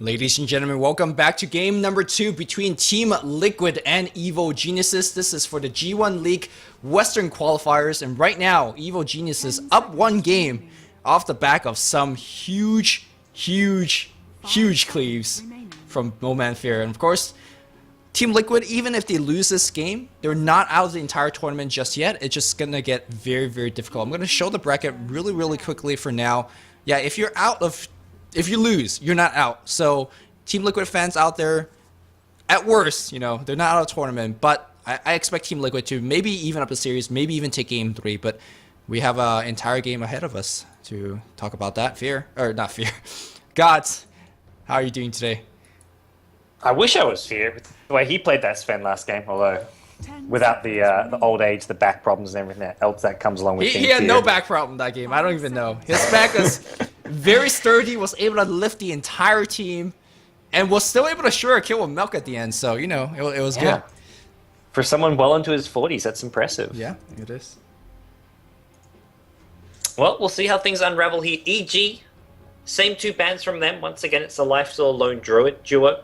Ladies and gentlemen, welcome back to game number 2 between Team Liquid and Evil Geniuses. This is for the G1 League Western Qualifiers, and right now, Evil Geniuses up one game off the back of some huge cleaves from No Man Fear. And of course, Team Liquid, even if they lose this game, they're not out of the entire tournament just yet. It's just gonna get very difficult. I'm gonna show the bracket really quickly for now. Yeah, if you lose, you're not out. So Team Liquid fans out there, at worst, they're not out of the tournament, but I expect Team Liquid to maybe even up the series, maybe even take game 3, but we have an entire game ahead of us to talk about that. Not Fear. Gods, how are you doing today? I wish I was Fear with the way he played that Sven last game, although without the old age, the back problems and everything else that comes along with he had no back problem that game. I don't even know. His back was very sturdy, was able to lift the entire team, and was still able to sure kill with Milk at the end. So, it was good. For someone well into his 40s, that's impressive. Yeah, it is. Well, we'll see how things unravel here. EG, same two bans from them. Once again, it's the Lifesteal Lone Druid duo.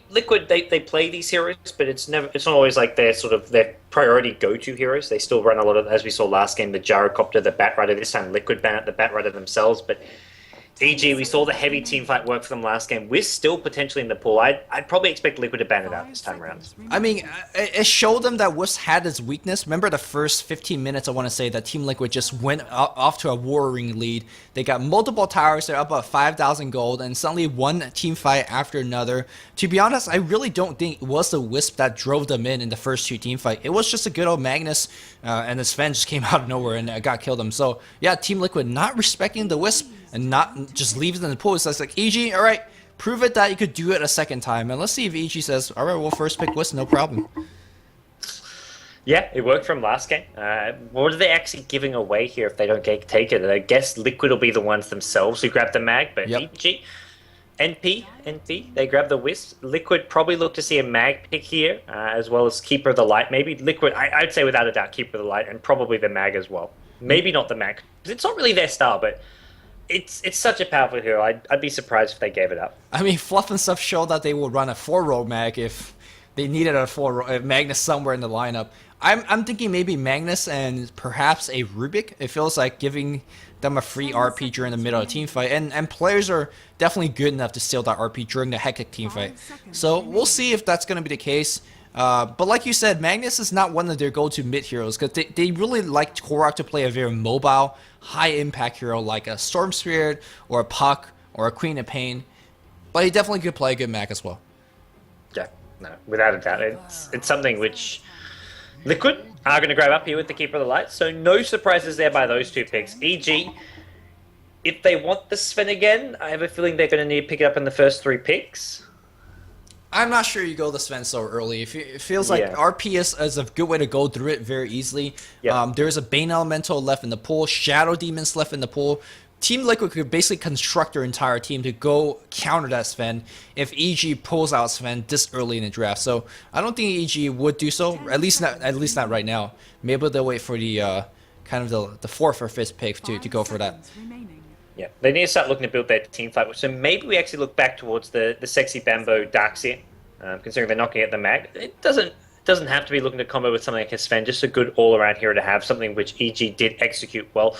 Liquid, they play these heroes, but it's not always like their priority go-to heroes. They still run a lot of, as we saw last game, the Gyrocopter, the Batrider. This time Liquid ban at the Batrider themselves, but EG, we saw the heavy team fight work for them last game. We're still potentially in the pool. I'd probably expect Liquid to ban it out this time around. I mean, it showed them that Wisp had its weakness. Remember the first 15 minutes, I want to say, that Team Liquid just went off to a warring lead. They got multiple towers, they're up about 5,000 gold, and suddenly one team fight after another. To be honest, I really don't think it was the Wisp that drove them in the first two team fight. It was just a good old Magnus, and the Sven just came out of nowhere and got killed them. So, yeah, Team Liquid not respecting the Wisp and not just leaving it in the pool. So it's like, EG, all right, prove it that you could do it a second time. And let's see if EG says, all right, we'll first pick Wisp, no problem. Yeah, it worked from last game. What are they actually giving away here if they don't take it? I guess Liquid will be the ones themselves who grab the mag, but yep. EG, NP, they grab the Wisp. Liquid probably look to see a mag pick here, as well as Keeper of the Light. Maybe Liquid, I'd say without a doubt, Keeper of the Light, and probably the mag as well. Maybe not the mag, because it's not really their style, but it's such a powerful hero. I'd be surprised if they gave it up. I mean, Fluff and stuff showed that they would run a 4-row mag if they needed a 4-row Magnus somewhere in the lineup. I'm thinking maybe Magnus and perhaps a Rubik. It feels like giving them a free RP during the middle of the team fight. And players are definitely good enough to steal that RP during the hectic team fight. So we'll see if that's going to be the case. But like you said, Magnus is not one of their go-to mid heroes because they really like Korok to play a very mobile, high-impact hero like a Storm Spirit or a Puck or a Queen of Pain. But he definitely could play a good Mag as well. Yeah, no, without a doubt. It's something which Liquid are going to grab up here with the Keeper of the Light. So no surprises there by those two picks. EG, if they want the Sven again, I have a feeling they're going to need to pick it up in the first 3 picks. I'm not sure you go the Sven so early. It feels like RP is a good way to go through it very easily. Yep. There's a Bane Elemental left in the pool, Shadow Demons left in the pool. Team Liquid could basically construct their entire team to go counter that Sven if EG pulls out Sven this early in the draft. So I don't think EG would do so, at least not right now. Maybe they'll wait for the kind of the 4th or 5th pick to go for that. Yeah, they need to start looking to build their team fight. So maybe we actually look back towards the sexy Bambo Darkseer, considering they're not going to get the mag. It doesn't have to be looking to combo with something like a Sven, just a good all-around hero to have, something which EG did execute well.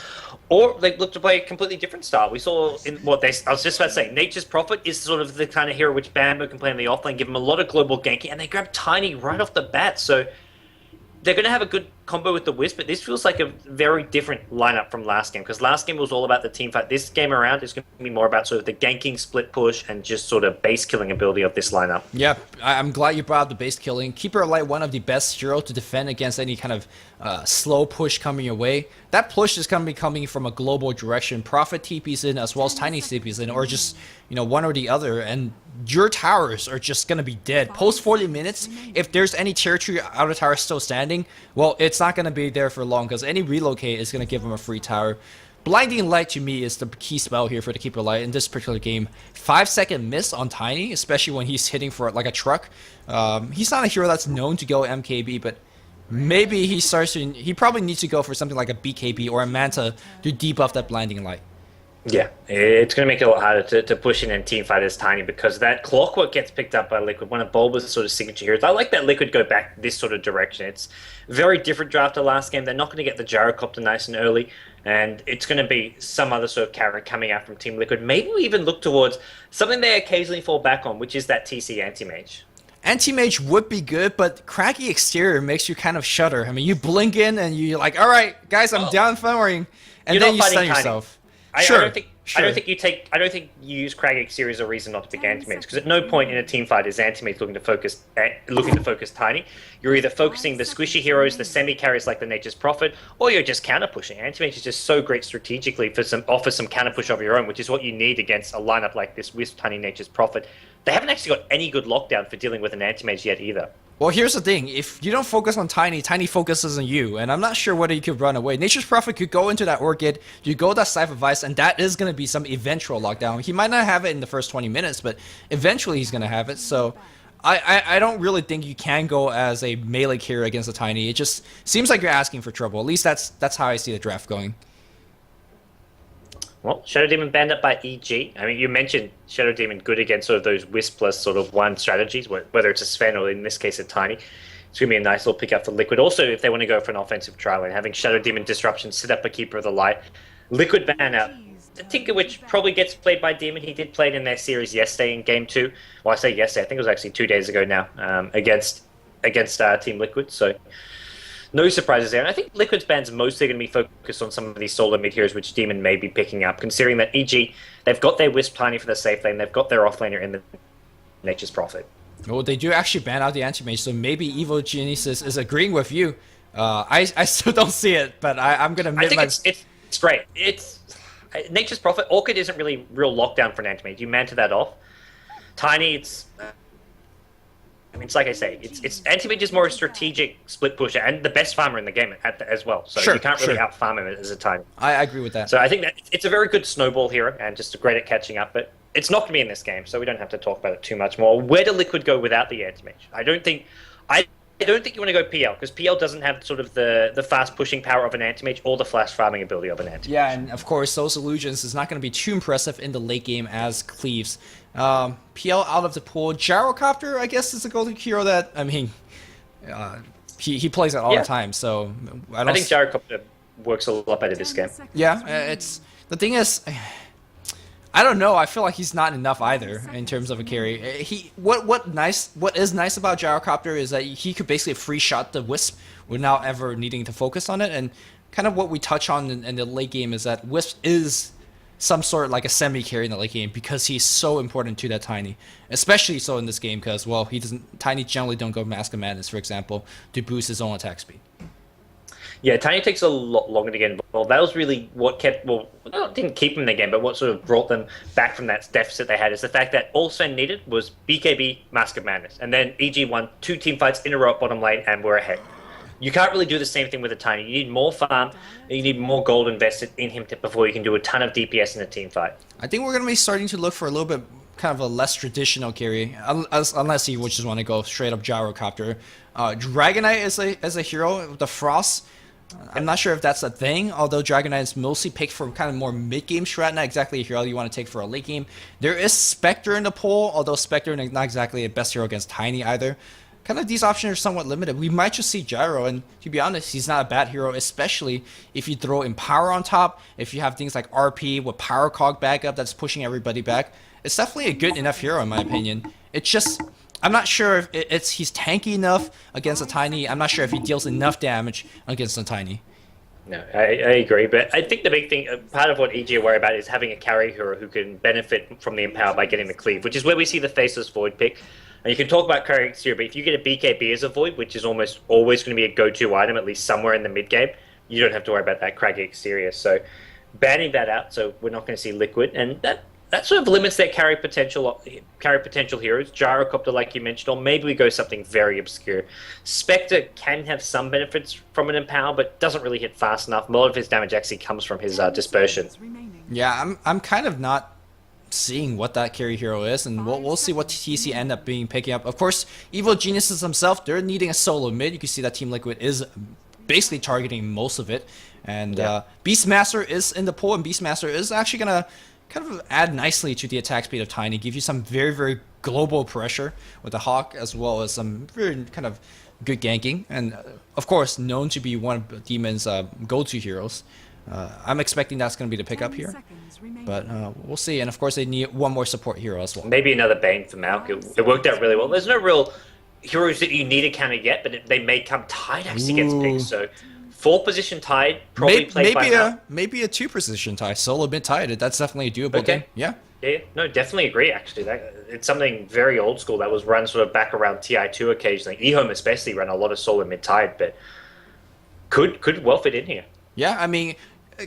Or they look to play a completely different style. We saw in I was just about to say, Nature's Prophet is sort of the kind of hero which Bambo can play in the offlane, give him a lot of global ganking, and they grab Tiny right off the bat. So they're going to have a good combo with the Wisp, but this feels like a very different lineup from last game, because last game was all about the team fight. This game around is going to be more about sort of the ganking, split push, and just sort of base killing ability of this lineup. Yeah, I'm glad you brought up the base killing. Keeper of Light, one of the best hero to defend against any kind of slow push coming your way. That push is going to be coming from a global direction. Prophet TP's in as well as Tiny TP's in, or just one or the other, and your towers are just going to be dead. Post 40 minutes, if there's any territory outer tower still standing, well, it's not going to be there for long because any relocate is going to give them a free tower. Blinding Light to me is the key spell here for the Keeper Light in this particular game. 5-second miss on Tiny, especially when he's hitting for like a truck. He's not a hero that's known to go MKB, but maybe he probably needs to go for something like a BKB or a Manta to debuff that Blinding Light. Yeah, it's going to make it a lot harder to push in and team fight as Tiny because that Clockwork gets picked up by Liquid, one of Bulba's sort of signature heroes. I like that Liquid go back this sort of direction. It's a very different draft to last game. They're not going to get the Gyrocopter nice and early, and it's going to be some other sort of carry coming out from Team Liquid. Maybe we even look towards something they occasionally fall back on, which is that TC Anti-Mage. Anti-Mage would be good, but craggy exterior makes you kind of shudder. I mean, you blink in and you're like, all right, guys, I'm down firing, and then you stun yourself. I Sure. don't think I don't think you use Crag Exterior as a reason not to pick Anti-Mage because at no point in a team fight is Anti-Mage looking to focus Tiny. You're either focusing the squishy heroes, the semi carries like the Nature's Prophet, or you're just counter pushing. Anti-Mage is just so great strategically for offer some counter push of your own, which is what you need against a lineup like this with Tiny Nature's Prophet. They haven't actually got any good lockdown for dealing with an Anti-Mage yet either. Well, here's the thing. If you don't focus on Tiny, Tiny focuses on you. And I'm not sure whether you could run away. Nature's Prophet could go into that Orchid, you go that Scythe of Vice, and that is going to be some eventual lockdown. He might not have it in the first 20 minutes, but eventually he's going to have it. So I don't really think you can go as a melee carrier against a Tiny. It just seems like you're asking for trouble. At least that's how I see the draft going. Well, Shadow Demon banned up by EG. I mean, you mentioned Shadow Demon good against sort of those Wispless sort of one strategies, whether it's a Sven or in this case a Tiny. It's going to be a nice little pickup for Liquid. Also, if they want to go for an offensive trial and having Shadow Demon Disruption set up a Keeper of the Light, Liquid ban out Tinker, which probably gets played by Demon. He did play it in their series yesterday in Game 2. Well, I say yesterday, I think it was actually 2 days ago now, against Team Liquid. So no surprises there. And I think Liquid's ban's mostly going to be focused on some of these solo mid heroes, which Demon may be picking up, considering that EG, they've got their Wisp Tiny for the safe lane, they've got their offlaner in the Nature's Prophet. Well, they do actually ban out the Anti-Mage, so maybe Evil Genesis is agreeing with you. I still don't see it, but I'm going to admit I think it's great. It's Nature's Prophet. Orchid isn't really real lockdown for an Anti-Mage. You manta that off. Tiny, I mean, it's like I say, it's Anti-Mage is more a strategic split pusher and the best farmer in the game as well. So you can't really out-farm him as a Tiny. I agree with that. So I think that it's a very good snowball hero and just great at catching up, but it's not going to be in this game, so we don't have to talk about it too much more. Where do Liquid go without the Anti-Mage? I don't think you want to go PL, because PL doesn't have sort of the fast pushing power of an Anti-Mage or the flash farming ability of an Anti-Mage. Yeah, and of course, those illusions is not going to be too impressive in the late game as Cleaves. PL out of the pool. Gyrocopter, I guess, is a golden hero that, I mean, he plays it all the time, so I think Gyrocopter works a lot better this game. Yeah, it's the thing is, I don't know. I feel like he's not enough either in terms of a carry. What is nice about Gyrocopter is that he could basically free shot the Wisp without ever needing to focus on it. And kind of what we touch on in the late game is that Wisp is some sort of like a semi carry in the late game because he's so important to that Tiny, especially so in this game because Tiny generally don't go Mask of Madness, for example, to boost his own attack speed. Yeah, Tiny takes a lot longer to get involved. That was really what didn't keep them in the game, but what sort of brought them back from that deficit they had is the fact that all Sven needed was BKB, Mask of Madness, and then EG won 2 team fights in a row at bottom lane and we're ahead. You can't really do the same thing with a Tiny. You need more farm, you need more gold invested in him before you can do a ton of DPS in a team fight. I think we're going to be starting to look for a little bit kind of a less traditional carry, unless you just want to go straight up Gyrocopter. Dragonite as a hero, the Frost. I'm not sure if that's a thing, although Dragonite is mostly picked for kind of more mid-game strat, not exactly a hero you want to take for a late game. There is Spectre in the pool, although Spectre is not exactly the best hero against Tiny either. Kind of these options are somewhat limited. We might just see Gyro, and to be honest, he's not a bad hero, especially if you throw in Power on top, if you have things like RP with Power Cog backup that's pushing everybody back. It's definitely a good enough hero in my opinion. It's just, I'm not sure if he's tanky enough against a Tiny. I'm not sure if he deals enough damage against a Tiny. No, I agree, but I think the big thing, part of what EG are worried about is having a carry hero who can benefit from the Empower by getting the cleave, which is where we see the Faceless Void pick. And you can talk about carry exterior, but if you get a BKB as a Void, which is almost always going to be a go-to item, at least somewhere in the mid-game, you don't have to worry about that craggy exterior. So banning that out, so we're not going to see Liquid, and that sort of limits their carry potential heroes. Gyrocopter, like you mentioned, or maybe we go something very obscure. Spectre can have some benefits from an Empower, but doesn't really hit fast enough. A lot of his damage actually comes from his dispersion. Yeah, I'm kind of not seeing what that carry hero is, and we'll see what TC end up picking up. Of course, Evil Geniuses themselves, they're needing a solo mid. You can see that Team Liquid is basically targeting most of it. And Yeah. Beastmaster is in the pool, and Beastmaster is actually gonna kind of add nicely to the attack speed of Tiny, give you some very, very global pressure with the Hawk, as well as some very kind of good ganking, and of course known to be one of Demon's go-to heroes. I'm expecting that's going to be the pickup here, but we'll see. And of course they need one more support hero as well. Maybe another Bane for Malk. It worked out really well. There's no real heroes that you need to counter yet, but they may come. Tide actually gets picked, so 4th position Tide, probably played by Malk. Maybe a 2-position tie, solo mid Tide. That's definitely a doable Okay. thing. Yeah. Yeah, no, definitely agree. Actually, it's something very old school that was run sort of back around TI2 occasionally. eHome especially ran a lot of solo mid Tide, but could well fit in here. Yeah, I mean,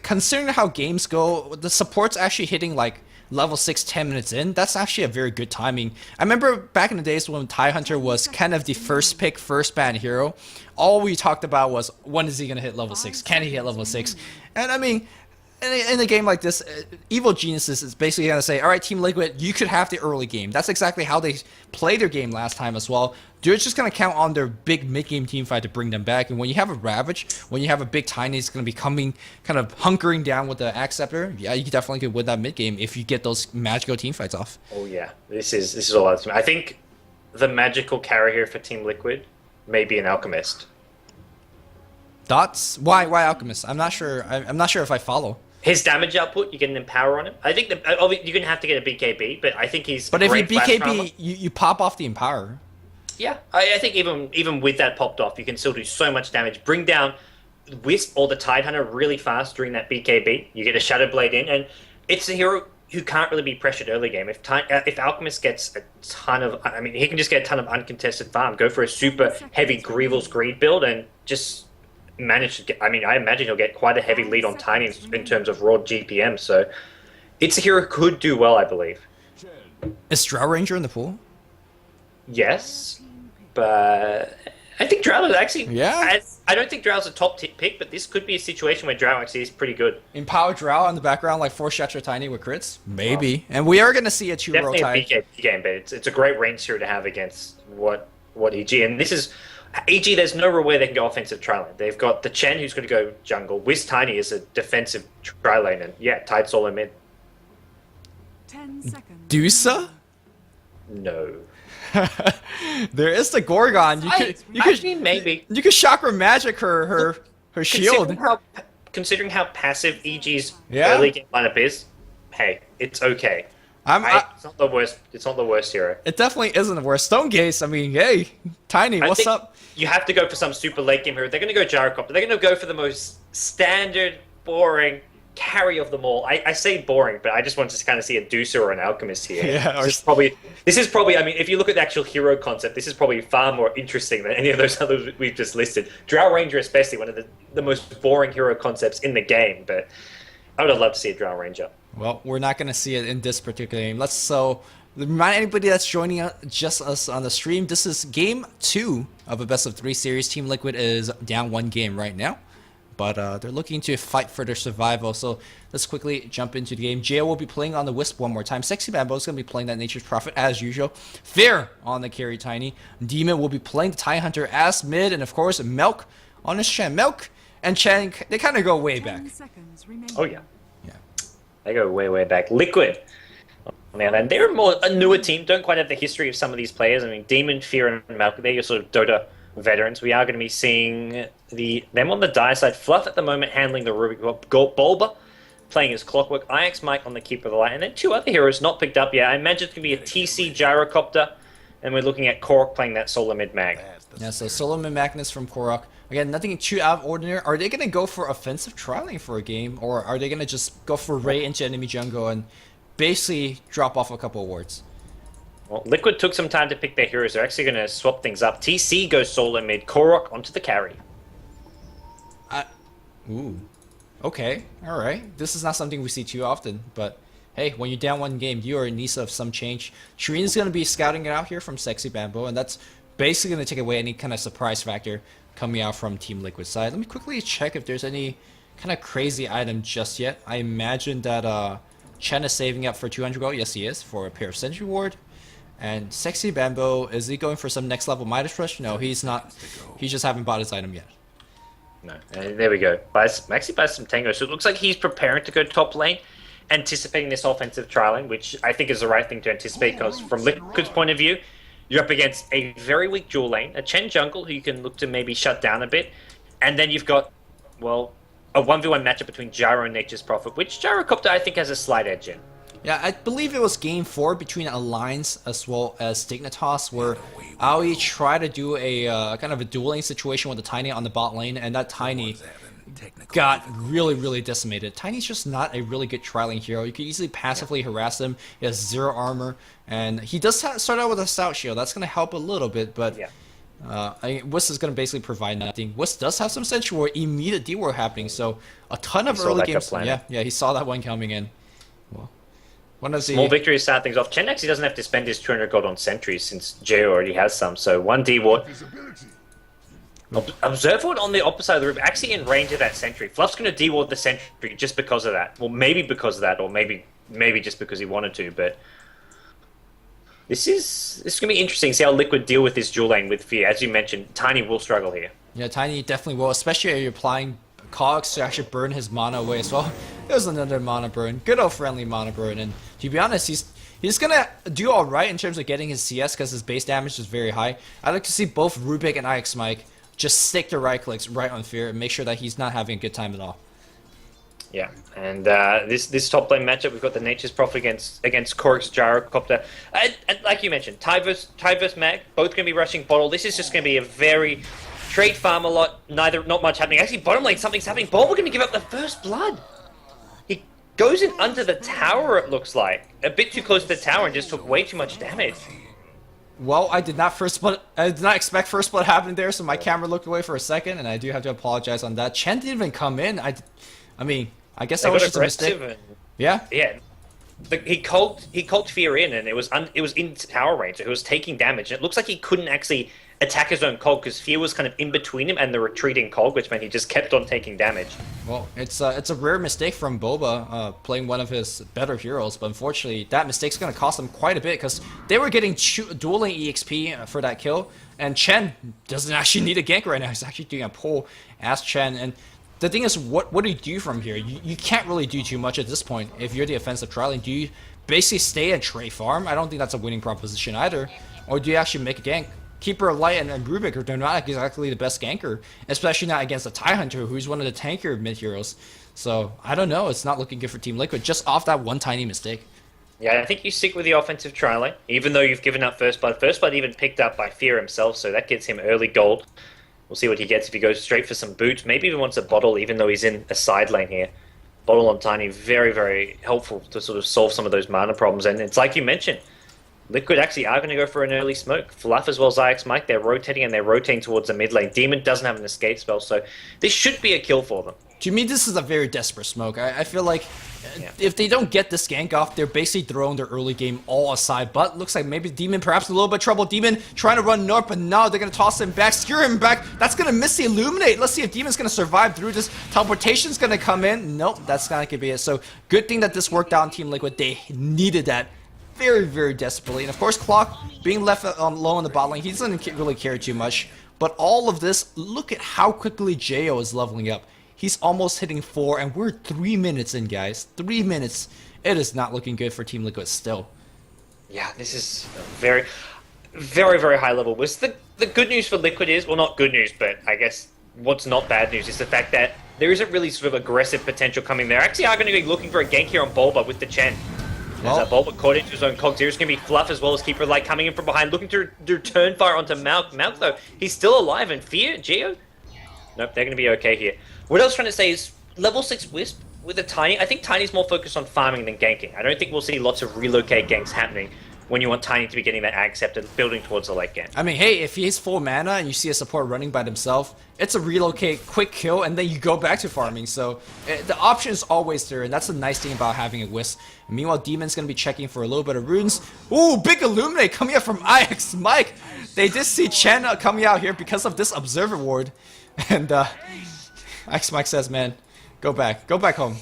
considering how games go, the support's actually hitting like level 6 10 minutes in. That's actually a very good timing. I remember back in the days when Tie Hunter was kind of the first pick, first ban hero. All we talked about was, when is he going to hit level 6? Can he hit level 6? And I mean, in a game like this, Evil Geniuses is basically going to say, all right, Team Liquid, you could have the early game. That's exactly how they played their game last time as well. They're just going to count on their big mid-game team fight to bring them back. And when you have a Ravage, when you have a big Tiny, it's going to be coming, kind of hunkering down with the Axe Scepter. Yeah, you definitely could win that mid-game if you get those magical team fights off. Oh yeah, this is all out. I think the magical carry here for Team Liquid may be an Alchemist. Thoughts? Why Alchemist? I'm not sure. I'm not sure if I follow. His damage output, you get an Empower on him. I think you're going to have to get a BKB, but I think he's. But if you great flash armor. BKB, you pop off the Empower. Yeah, I think even with that popped off, you can still do so much damage. Bring down Wisp or the Tide Hunter really fast during that BKB. You get a Shadow Blade in, and it's a hero who can't really be pressured early game. If Alchemist gets a ton of, I mean, he can just get a ton of uncontested farm, go for a super heavy Grievel's Greed build, and just manage to get. I mean, I imagine he'll get quite a heavy lead on Tiny in terms of raw GPM. So it's a hero who could do well, I believe. Is Drow Ranger in the pool? Yes, but I think Drow is actually. Yeah. I don't think Drow's a top pick, but this could be a situation where Drow actually is pretty good. Empower Drow in the background, like 4 Tiny with crits? Maybe. And we are going to see a 2-row Definitely tie. a BKB game, but it's a great range hero to have against what EG. And this is. EG, there's no real way they can go offensive tri-lane. They've got the Chen, who's going to go jungle. Wiz Tiny is a defensive tri-lane, and yeah, Tide solo mid. 10 seconds. Dusa? No. There is the Gorgon. Maybe. You could chakra magic her shield. Considering how passive EG's Yeah. early game lineup is, hey, it's okay. It's not the worst. It's not the worst hero. It definitely isn't the worst. Stonegaze, I mean, hey, Tiny, I what's think up? You have to go for some super late game hero. They're going to go Gyrocopter. They're going to go for the most standard, boring carry of them all. I say boring, but I just want to kind of see a Deucer or an Alchemist here. Yeah, This is probably. I mean, if you look at the actual hero concept, this is probably far more interesting than any of those others we've just listed. Drow Ranger, especially one of the most boring hero concepts in the game. But I would have loved to see a Drow Ranger. Well, we're not going to see it in this particular game. Remind anybody that's joining us on the stream, this is game 2 of a best of 3 series. Team Liquid is down 1 game right now, but they're looking to fight for their survival. So let's quickly jump into the game. Jail will be playing on the Wisp one more time. Sexy Bambo is going to be playing that Nature's Prophet as usual. Fair on the carry Tiny. Demon will be playing the Tie Hunter as mid, and of course Milk on his Chen. Milk and Chen, they kind of go way back. 10 seconds remaining. Oh yeah. They go way, way back. Liquid. Man, and they're a newer team. Don't quite have the history of some of these players. I mean, Demon, Fear, and Malcolm, they're your sort of Dota veterans. We are going to be seeing them on the dire side. Fluff at the moment handling the Rubik. Bulba playing as Clockwork. IX Mike on the Keeper of the Light. And then 2 other heroes not picked up yet. I imagine it's going to be a TC Gyrocopter. And we're looking at Korok playing that Solar Mid Mag. Yeah, so Solomon Magnus from Korok. Again, nothing too out of ordinary. Are they going to go for offensive trialing for a game? Or are they going to just go for Ray into enemy jungle and basically drop off a couple of wards? Well, Liquid took some time to pick their heroes. They're actually going to swap things up. TC goes solo mid. Korok onto the carry. Ooh. Okay. Alright. This is not something we see too often. But hey, when you're down 1 game, you are in need of some change. Shireen's going to be scouting it out here from Sexy Bamboo. And that's basically going to take away any kind of surprise factor coming out from Team Liquid side. Let me quickly check if there's any kind of crazy item just yet. I imagine that Chen is saving up for 200 gold. Yes, he is, for a pair of Sentry Ward. And Sexy Bamboo, is he going for some next level Midas Rush? No, he's not. He just haven't bought his item yet. No. There we go. Maxi buys some tango, so it looks like he's preparing to go top lane, anticipating this offensive trialing, which I think is the right thing to anticipate, because from Liquid's point of view, you're up against a very weak dual lane, a Chen jungle who you can look to maybe shut down a bit, and then you've got, well, a 1v1 matchup between Gyro and Nature's Prophet, which Gyrocopter I think has a slight edge in. Yeah, I believe it was game 4 between Alliance as well as Dignitas, where Aoi tried to do a kind of a dueling situation with the Tiny on the bot lane, and that Tiny got really decimated. Tiny's just not a really good trialing hero. You can easily passively harass him. He has 0 armor, and he does start out with a stout shield. That's going to help a little bit, but Wisp is going to basically provide nothing. Wisp does have some Sensual immediate D-War happening, so a ton of early games. Yeah, he saw that one coming in. Well, one of the small victory to start things off. Chen actually doesn't have to spend his 200 gold on sentries since Jay already has some, so 1 D-Ward. Observe Ward on the opposite side of the room, actually in range of that sentry. Fluff's going to D-Ward the sentry just because of that. Well, maybe because of that, or maybe just because he wanted to, but this is going to be interesting to see how Liquid deal with this dual lane with Fear. As you mentioned, Tiny will struggle here. Yeah, Tiny definitely will, especially if you're applying cogs to actually burn his mana away as well. There's another mana burn. Good old friendly mana burn, and to be honest, he's gonna do alright in terms of getting his CS because his base damage is very high. I'd like to see both Rubik and IX Mike just stick their right clicks right on Fear and make sure that he's not having a good time at all. Yeah, and this top lane matchup, we've got the Nature's Prophet against Korik's Gyrocopter. And like you mentioned, Ty versus Mag, both going to be rushing bottle. This is just going to be a very trade farm a lot, not much happening. Actually, bottom lane, something's happening. Bulba going to give up the first blood. He goes in under the tower, it looks like. A bit too close to the tower and just took way too much damage. Well, I did not expect first blood happening there, so my camera looked away for a second, and I do have to apologize on that. Chen didn't even come in. I mean, I guess that was just a mistake. Yeah. He called Fear in, and it was in tower range, so he was taking damage. And it looks like he couldn't actually attack his own Cog because Fear was kind of in between him and the retreating Cog, which meant he just kept on taking damage. Well, it's a rare mistake from Boba playing one of his better heroes, but unfortunately that mistake's going to cost him quite a bit because they were getting dueling EXP for that kill, and Chen doesn't actually need a gank right now. He's actually doing a pull as Chen, and the thing is, what do you do from here? You can't really do too much at this point if you're the offensive trialing. Do you basically stay and trade farm? I don't think that's a winning proposition either. Or do you actually make a gank? Keeper, Light, and Rubik are not exactly the best ganker, especially not against a TIE Hunter, who's one of the tankier mid-heroes. So, I don't know. It's not looking good for Team Liquid, just off that one tiny mistake. Yeah, I think you stick with the offensive trialing, even though you've given up First Blood. First Blood even picked up by Fear himself, so that gets him early gold. We'll see what he gets if he goes straight for some boots. Maybe even wants a bottle, even though he's in a side lane here. Bottle on Tiny, very helpful to sort of solve some of those mana problems. And it's like you mentioned, Liquid actually are going to go for an early smoke. Fluff as well as IX Mike, they're rotating and they're rotating towards the mid lane. Demon doesn't have an escape spell, so this should be a kill for them. To me, this is a very desperate smoke. I feel like if they don't get this gank off, they're basically throwing their early game all aside. But looks like maybe Demon perhaps a little bit of trouble. Demon trying to run north, but now they're going to toss him back, skewer him back. That's going to miss the Illuminate. Let's see if Demon's going to survive through this. Teleportation's going to come in. Nope, that's not going to be it. So good thing that this worked out on Team Liquid. They needed that very desperately. And of course, Clock being left low on the bot lane, he doesn't really care too much. But all of this, look at how quickly Jo is leveling up. He's almost hitting 4, and we're 3 minutes in, guys. 3 minutes. It is not looking good for Team Liquid still. Yeah, this is very high level. The good news for Liquid is, well, not good news, but I guess what's not bad news is the fact that there isn't really sort of aggressive potential coming there. Actually, are going to be looking for a gank here on Bulba with the Chen. As Bulba caught into his own cogs. Here's going to be Fluff as well as Keeper Light coming in from behind, looking to return fire onto Malk. Malk, though, he's still alive. And Fear, Geo? Nope, they're going to be okay here. What I was trying to say is, level 6 Wisp with a Tiny, I think Tiny's more focused on farming than ganking. I don't think we'll see lots of relocate ganks happening when you want Tiny to be getting that ag scepter, building towards the late game. I mean, hey, if he's full mana and you see a support running by themselves, it's a relocate, quick kill, and then you go back to farming. So the option is always there, and that's the nice thing about having a Wisp. And meanwhile, Demon's going to be checking for a little bit of runes. Ooh, big Illuminate coming out from IX Mike. They did see Chen coming out here because of this Observer Ward. And IX Mike says, man, go back home.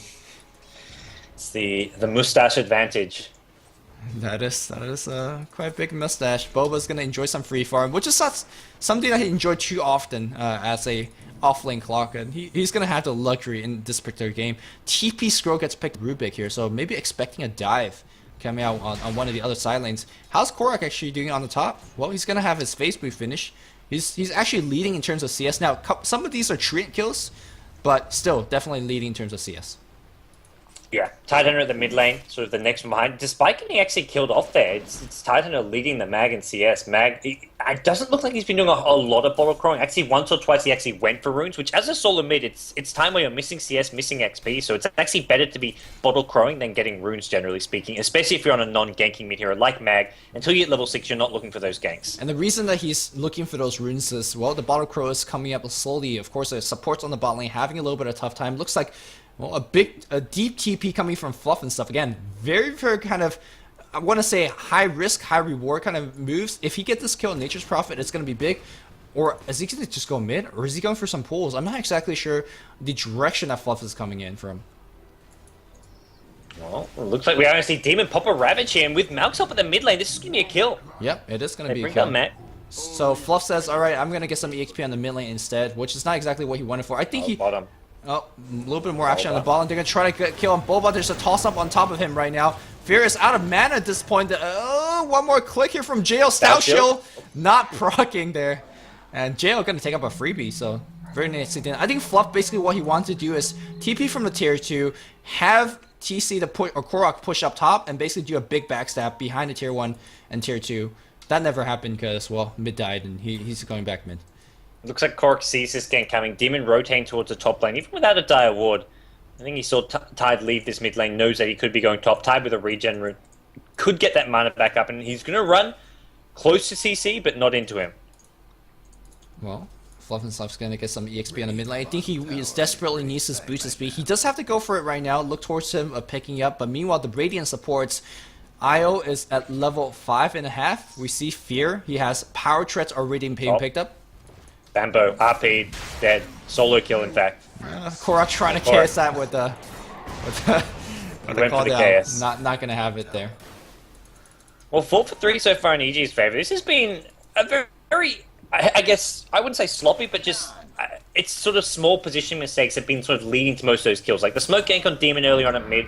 It's the mustache advantage. That is quite a big mustache. Boba's gonna enjoy some free farm, which is not something that he enjoyed too often as a off-lane clock, and he's going to have the luxury in this particular game. TP Scroll gets picked Rubik here, so maybe expecting a dive coming out on one of the other side lanes. How's Korak actually doing on the top? Well, he's going to have his face boot finish. He's actually leading in terms of CS. Now, some of these are treant kills, but still definitely leading in terms of CS. Yeah, Tidehunter at the mid lane, sort of the next one behind. Despite getting actually killed off there, it's Tidehunter leading the Mag in CS. Mag, it doesn't look like he's been doing a lot of bottle crowing. Actually, once or twice he actually went for runes, which as a solo mid, it's time where you're missing CS, missing XP, so it's actually better to be bottle crowing than getting runes, generally speaking, especially if you're on a non-ganking mid hero like Mag. Until you hit level 6, you're not looking for those ganks. And the reason that he's looking for those runes is, well, the bottle crow is coming up slowly. Of course, the supports on the bot lane having a little bit of a tough time. Looks like, well, a deep TP coming from Fluff and stuff. Again, very, very kind of, I want to say, high risk, high reward kind of moves. If he gets this kill, Nature's Prophet, it's going to be big. Or is he going to just go mid? Or is he going for some pulls? I'm not exactly sure the direction that Fluff is coming in from. Well, it looks like we are going to see Demon pop a Ravage here, and with Malx up at the mid lane, this is going to be a kill. Yep, it is going to be a bring kill. down Matt. So Fluff says, alright, I'm going to get some EXP on the mid lane instead, which is not exactly what he wanted for. I think he... Bottom. Oh, a little bit more action on the ball, and they're going to try to kill him. Boba, there's a toss-up on top of him right now. Fear is out of mana at this point. One more click here from Jail. Stout Shield not proccing there. And Jail going to take up a freebie, so very nicely done. I think Fluff, basically what he wants to do is TP from the tier 2, have TC or Korok push up top, and basically do a big backstab behind the tier 1 and tier 2. That never happened because, well, mid died, and he's going back mid. Looks like Korok sees this gank coming. Demon rotating towards the top lane, even without a dire ward. I think he saw Tide leave this mid lane, knows that he could be going top. Tide with a regen rune could get that mana back up, and he's going to run close to CC, but not into him. Well, Fluff and Stuff's going to get some EXP on the mid lane. I think he desperately needs his boost of speed. He does have to go for it right now, look towards him picking up, but meanwhile, the Radiant supports. Io is at level 5.5. We see Fear. He has power threats already being picked up. Bambo, RP, dead. Solo kill, in fact. Korok trying to KS that with the went for the KS. Not gonna have it there. Well, 4 for 3 so far in EG's favor. This has been a very, I guess, I wouldn't say sloppy, but just, it's sort of small positioning mistakes have been sort of leading to most of those kills. Like the smoke gank on Demon earlier on at mid,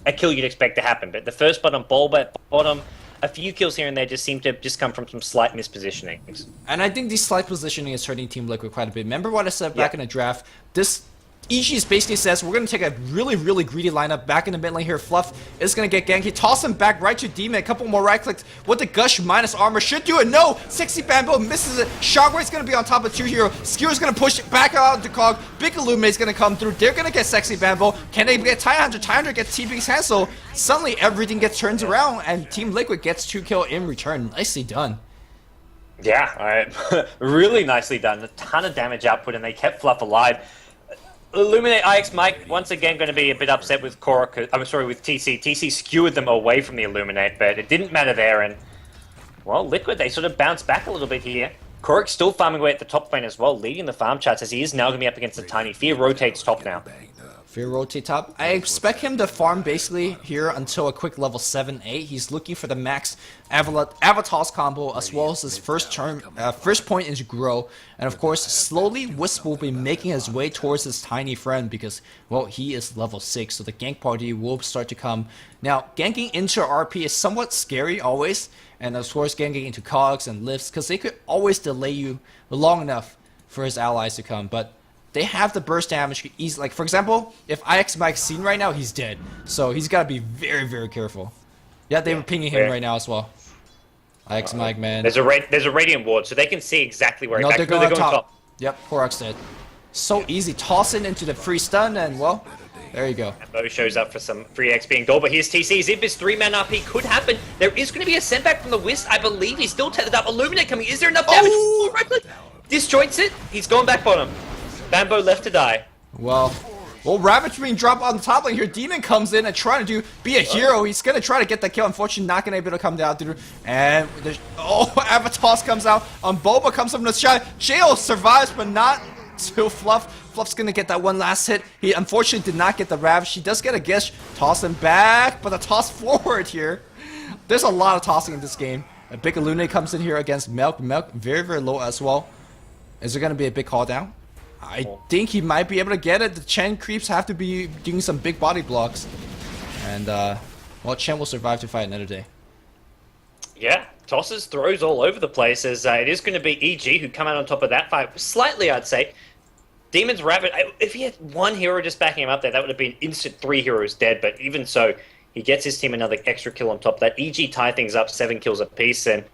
a kill you'd expect to happen. But the first button on Bulba at bottom, a few kills here and there just seem to just come from some slight mispositionings. And I think this slight positioning is hurting Team Liquid quite a bit. Remember what I said back in the draft? This EG basically says we're going to take a really, really greedy lineup back in the mid lane here. Fluff is going to get ganked. He tosses him back right to Demon. A couple more right clicks with the Gush minus armor. Should do it. No! Sexy Bamboo misses it. Shockwave's going to be on top of 2 hero. Skewer's going to push it back out to Cog. Big Illuminate's going to come through. They're going to get Sexy Bamboo. Can they get Tidehunter? Tidehunter gets TP's cancel. Suddenly everything gets turned around and Team Liquid gets 2 kills in return. Nicely done. Yeah, alright. Really nicely done. A ton of damage output and they kept Fluff alive. Illuminate IX Mike once again going to be a bit upset with Korok. I'm sorry, with TC. TC skewered them away from the Illuminate, but it didn't matter there. And well, Liquid they sort of bounced back a little bit here. Korok still farming away at the top lane as well, leading the farm charts as he is now going to be up against the Tiny. Fear rotates top now. Fear rotate top. I expect him to farm basically here until a quick level 7-8. He's looking for the max Avatar's combo as well as his first point into grow. And of course, slowly Wisp will be making his way towards his tiny friend because, well, he is level 6. So the gank party will start to come. Now, ganking into RP is somewhat scary always. And of course, ganking into cogs and lifts because they could always delay you long enough for his allies to come. But they have the burst damage. He's like, for example, if IX Mike's seen right now, he's dead. So he's got to be very, very careful. Yeah, they were pinging him right now as well. IX Mike, man. There's a Radiant ward, so they can see exactly where no, he's they're going top. Yep, Korok's dead. So easy. Toss it into the free stun, and well, there you go. Bo shows up for some free X being gold, but here's TC. If his 3-man RP could happen, there is going to be a send back from the Wisp. I believe he's still tethered up. Illuminate coming. Is there enough damage? Oh, right click. Disjoints it. He's going back bottom. Bambo left to die. Well, Ravage being dropped on the top lane here. Demon comes in and trying to be a hero. He's going to try to get that kill. Unfortunately, not going to be able to come down through. And there's, Avatar comes out. Boba comes from the shot. Jail survives, but not to Fluff. Fluff's going to get that one last hit. He unfortunately did not get the Ravage. He does get a Gish. Toss him back, but a toss forward here. There's a lot of tossing in this game. A big Illuminate comes in here against Milk. Milk very, very low as well. Is there going to be a big call down? I think he might be able to get it. The Chen creeps have to be doing some big body blocks. And, well, Chen will survive to fight another day. Yeah, tosses, throws all over the place as it is going to be EG who come out on top of that fight. Slightly, I'd say. Demon's Rabbit, if he had one hero just backing him up there, that would have been instant 3 heroes dead. But even so, he gets his team another extra kill on top of that. EG tie things up, 7 kills apiece. And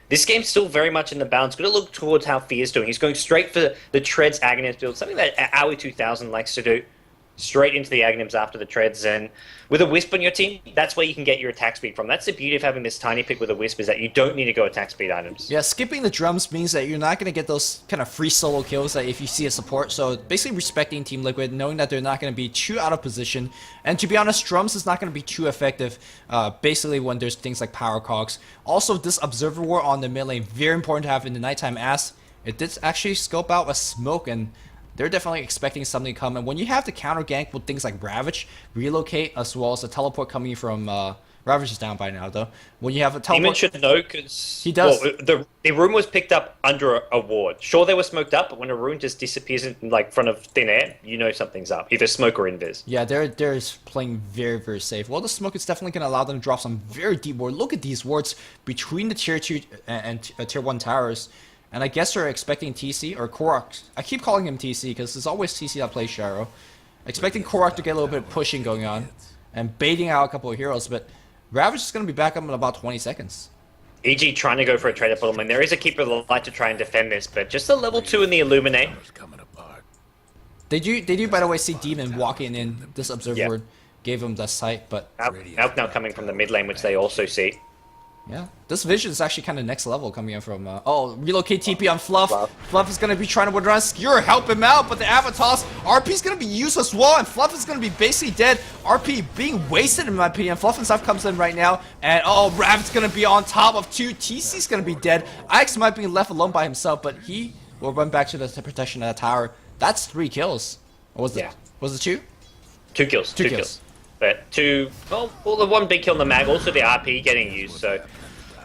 this game's still very much in the balance. Going to look towards how Fear's doing. He's going straight for the Treads Aghanims build, something that Aoi 2000 likes to do. Straight into the Aghanims after the Treads, and with a Wisp on your team, that's where you can get your attack speed from. That's the beauty of having this tiny pick with a Wisp, is that you don't need to go attack speed items. Yeah, skipping the drums means that you're not going to get those kind of free solo kills that if you see a support. So basically respecting Team Liquid, knowing that they're not going to be too out of position. And to be honest, drums is not going to be too effective basically when there's things like power cogs. Also, this Observer War on the mid lane, very important to have in the nighttime, as it did actually scope out a smoke, and they're definitely expecting something to come. And when you have the counter gank with things like Ravage, Relocate, as well as the teleport coming from Ravage is down by now though. When you have a teleport, Demon should know, because he does. Well, the rune was picked up under a ward. Sure, they were smoked up, but when a rune just disappears in like front of thin air, you know something's up. Either smoke or invis. Yeah, they're playing very, very safe. Well, the smoke is definitely going to allow them to drop some very deep ward. Look at these wards between the tier 2 and tier 1 towers. And I guess they're expecting TC or Korok. I keep calling him TC because it's always TC that plays Sharo. Expecting Korok to get a little bit of pushing going on and baiting out a couple of heroes, but Ravage is going to be back up in about 20 seconds. EG trying to go for a trade up bottom lane. There is a Keeper of the Light to try and defend this, but just a level 2 in the Illuminate. They do by the way see Demon walking in. This Observer gave him the sight, but Alk now coming from the mid lane, which they also see. yeah, this vision is actually kind of next level coming in from, relocate TP on Fluff. Fluff is going to be trying to win around Skewer, help him out, but the Avatos, RP is going to be used as well, and Fluff is going to be basically dead. RP being wasted in my opinion. Fluff and stuff comes in right now, and Rav's going to be on top of 2. TC's going to be dead. Ix might be left alone by himself, but he will run back to the protection of the tower. That's 3 kills. Or was it? Was it 2? 2 kills. 2 kills. But 2, well, the 1 big kill in the mag, also the RP getting used, so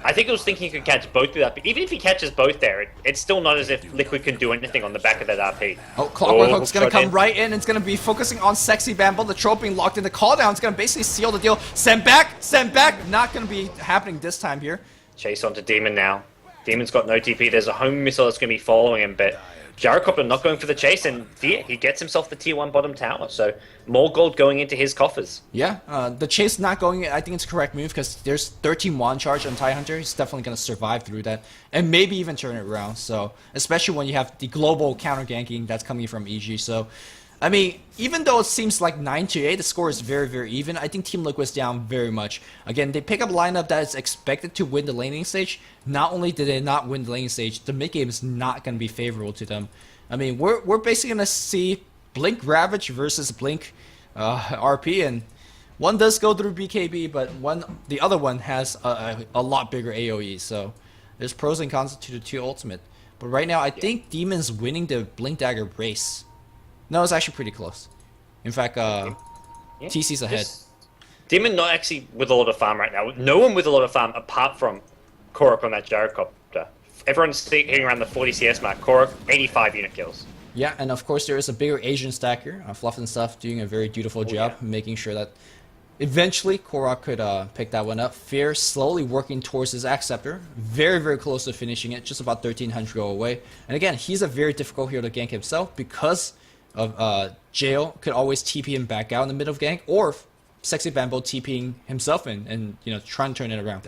I think it was thinking he could catch both with RP. Even if he catches both there, it's still not as if Liquid can do anything on the back of that RP. Clockwork Hook's going to come right in. It's going to be focusing on Sexy Bamble. The trope being locked in. The cooldown is going to basically seal the deal. Send back! Not going to be happening this time here. Chase onto Demon now. Demon's got no TP. There's a home missile that's going to be following him, but Gyrocopter not going for the chase, and he gets himself the tier 1 bottom tower, so more gold going into his coffers. Yeah, the chase not going, I think it's a correct move, because there's 13 wand charge on Tidehunter. He's definitely going to survive through that, and maybe even turn it around, so especially when you have the global counter ganking that's coming from EG. So I mean, even though it seems like 9-8, the score is very, very even. I think Team Liquid's down very much. Again, they pick up a lineup that is expected to win the laning stage. Not only did they not win the laning stage, the mid game is not going to be favorable to them. I mean, we're basically going to see Blink Ravage versus Blink RP, and one does go through BKB, but the other one has a lot bigger AoE. So there's pros and cons to the 2 ultimate. But right now, I think Demon's winning the Blink Dagger race. No, it's actually pretty close. In fact, TC's ahead. Demon not actually with a lot of farm right now. No one with a lot of farm apart from Korok on that Gyrocopter. Everyone's hitting around the 40 CS mark. Korok, 85 unit kills. Yeah, and of course there is a bigger Asian stacker. Fluff and stuff doing a very dutiful job, making sure that eventually Korok could pick that one up. Fear slowly working towards his Axe Scepter. Very, very close to finishing it. Just about 1,300 go away. And again, he's a very difficult hero to gank himself because of Jail could always TP him back out in the middle of gank, or Sexy Bambo TPing himself in and trying to turn it around.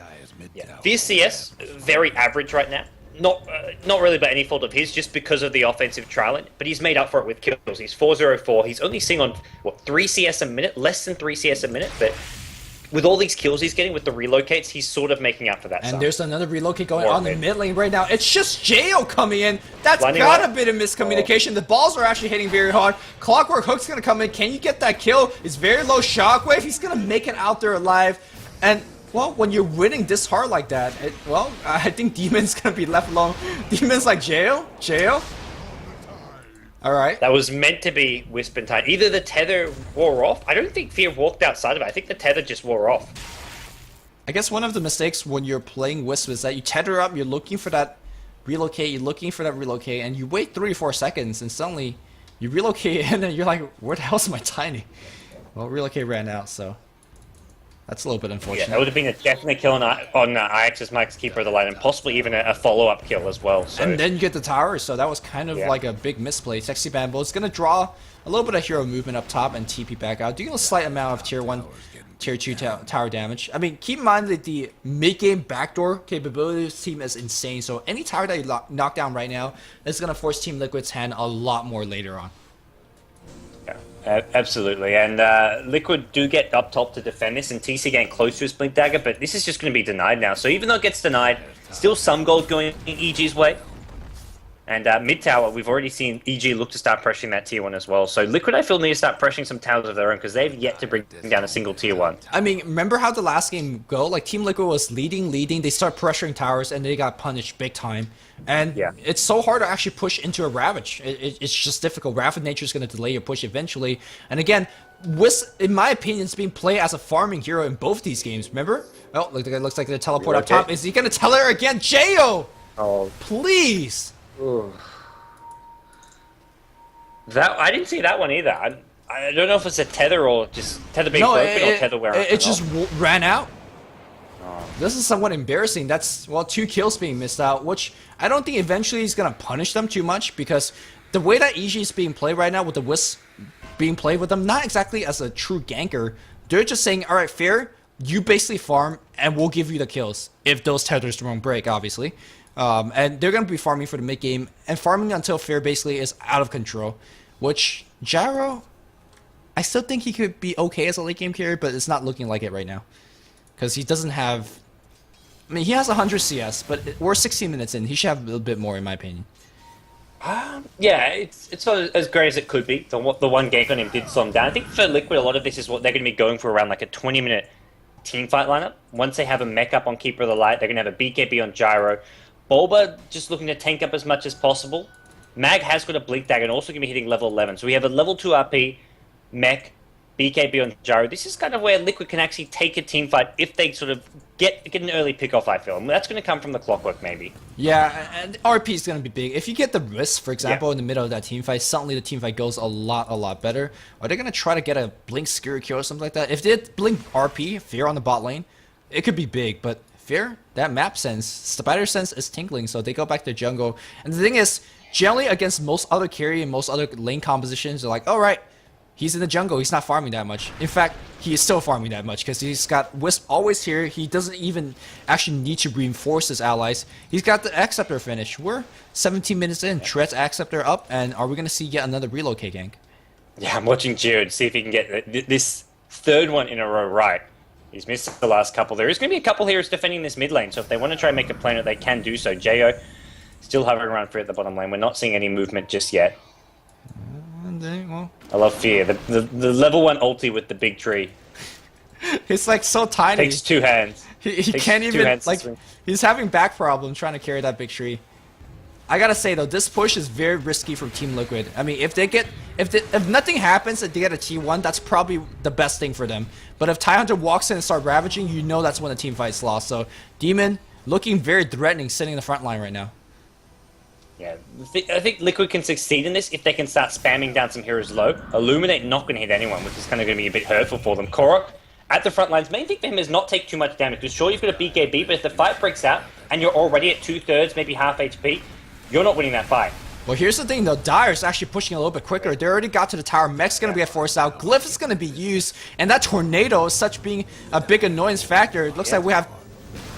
Yeah. Fear CS very average right now. Not really by any fault of his, just because of the offensive trialing, but he's made up for it with kills. He's 404. He's only seeing on 3 CS a minute, less than 3 CS a minute, but with all these kills he's getting with the relocates, he's sort of making up for that. And there's another relocate going on the mid lane right now. It's just Jail coming in. That's got a bit of miscommunication. The balls are actually hitting very hard. Clockwork Hook's gonna come in. Can you get that kill? It's very low shockwave. He's gonna make it out there alive. And well, when you're winning this hard like that, I think Demon's gonna be left alone. Demon's like, Jail? Alright. That was meant to be Wisp and Tide. Either the tether wore off. I don't think Fear walked outside of it. I think the tether just wore off. I guess one of the mistakes when you're playing Wisp is that you tether up, you're looking for that relocate, and you wait 3 or 4 seconds, and suddenly You relocate in and you're like, where the hell's my Tiny? Well, relocate ran out, so that's a little bit unfortunate. Yeah, that would have been a definite kill on IX's Mike's Keeper of the Light, and possibly even a follow-up kill as well. So. And then you get the tower, so that was kind of like a big misplay. Sexy Bamboo is going to draw a little bit of hero movement up top and TP back out, doing a slight amount of tier 1, tier 2 tower damage. I mean, keep in mind that the mid-game backdoor capability of this team is insane, so any tower that you knock down right now is going to force Team Liquid's hand a lot more later on. Absolutely, and Liquid do get up top to defend this, and TC getting close to his Blink Dagger, but this is just going to be denied now. So even though it gets denied, still some gold going in EG's way. And mid tower, we've already seen EG look to start pressuring that tier 1 as well. So Liquid, I feel, need to start pressuring some towers of their own, because they've yet to bring down a single tier 1. I mean, remember how the last game go? Like, Team Liquid was leading, they start pressuring towers, and they got punished big time. And it's so hard to actually push into a Ravage. It's just difficult. Ravage Nature is going to delay your push eventually. And again, Whis, in my opinion, is being played as a farming hero in both these games. Remember? Oh, looks like the teleport up top. Is he going to tell her again? Jo! Oh, please! Ooh. That I didn't see that one either. I don't know if it's a tether or just tether being broken or tether wearing. It just ran out. Oh. This is somewhat embarrassing. That's, well, 2 kills being missed out, which I don't think eventually he's going to punish them too much, because the way that EG is being played right now with the Wisp being played with them, not exactly as a true ganker, they're just saying, alright, fair, you basically farm and we'll give you the kills if those tethers don't break, obviously. And they're going to be farming for the mid game, and farming until Fair basically is out of control, which Gyro, I still think he could be okay as a late game carrier, but it's not looking like it right now. Because he doesn't have, I mean, he has 100 CS, but we're 16 minutes in. He should have a little bit more, in my opinion. Yeah, it's not as great as it could be. The one gank on him did slow him down. I think for Liquid, a lot of this is what they're going to be going for around like a 20-minute team fight lineup. Once they have a mech up on Keeper of the Light, they're going to have a BKB on Gyro. Bulba just looking to tank up as much as possible. Mag has got a Blink Dagger and also going to be hitting level 11. So we have a level 2 RP, mech, BKB on Gyro. This is kind of where Liquid can actually take a team fight if they sort of get an early pick-off, I feel. And that's going to come from the clockwork, maybe. Yeah, and RP is going to be big. If you get the Wisp, for example, in the middle of that team fight, suddenly the team fight goes a lot better. Are they going to try to get a Blink Skill kill or something like that? If they Blink RP, Fear on the bot lane, it could be big, but Fear, that map sense, Spider sense is tingling, so they go back to jungle. And the thing is, generally against most other carry and most other lane compositions, they're like, alright, he's in the jungle, he's not farming that much. In fact, he is still farming that much, because he's got Wisp always here. He doesn't even actually need to reinforce his allies. He's got the Acceptor finish. We're 17 minutes in, Tread's Acceptor up, and are we going to see yet another relocate gank? Yeah, I'm watching Jared see if he can get this third one in a row right. He's missed the last couple. There is going to be a couple heroes defending this mid lane, so if they want to try and make a plan, they can do so. Jo still hovering around free at the bottom lane. We're not seeing any movement just yet. Well, I love Fear. The level 1 ulti with the big tree. It's like so tiny. Takes 2 hands. He can't even, like, he's having back problems trying to carry that big tree. I gotta say though, this push is very risky from Team Liquid. I mean, if nothing happens and they get a T1, that's probably the best thing for them. But if Tidehunter walks in and starts ravaging, you know that's when the team fight's lost. So Demon looking very threatening, sitting in the front line right now. Yeah, I think Liquid can succeed in this if they can start spamming down some heroes low. Illuminate not going to hit anyone, which is kind of going to be a bit hurtful for them. Korok at the front lines, main thing for him is not take too much damage. Because sure, you've got a BKB, but if the fight breaks out and you're already at 2/3, maybe half HP, you're not winning that fight. Well, here's the thing though, Dire's actually pushing a little bit quicker. They already got to the tower. Mech's going to be forced out. Glyph is going to be used. And that tornado is such being a big annoyance factor. It looks like we have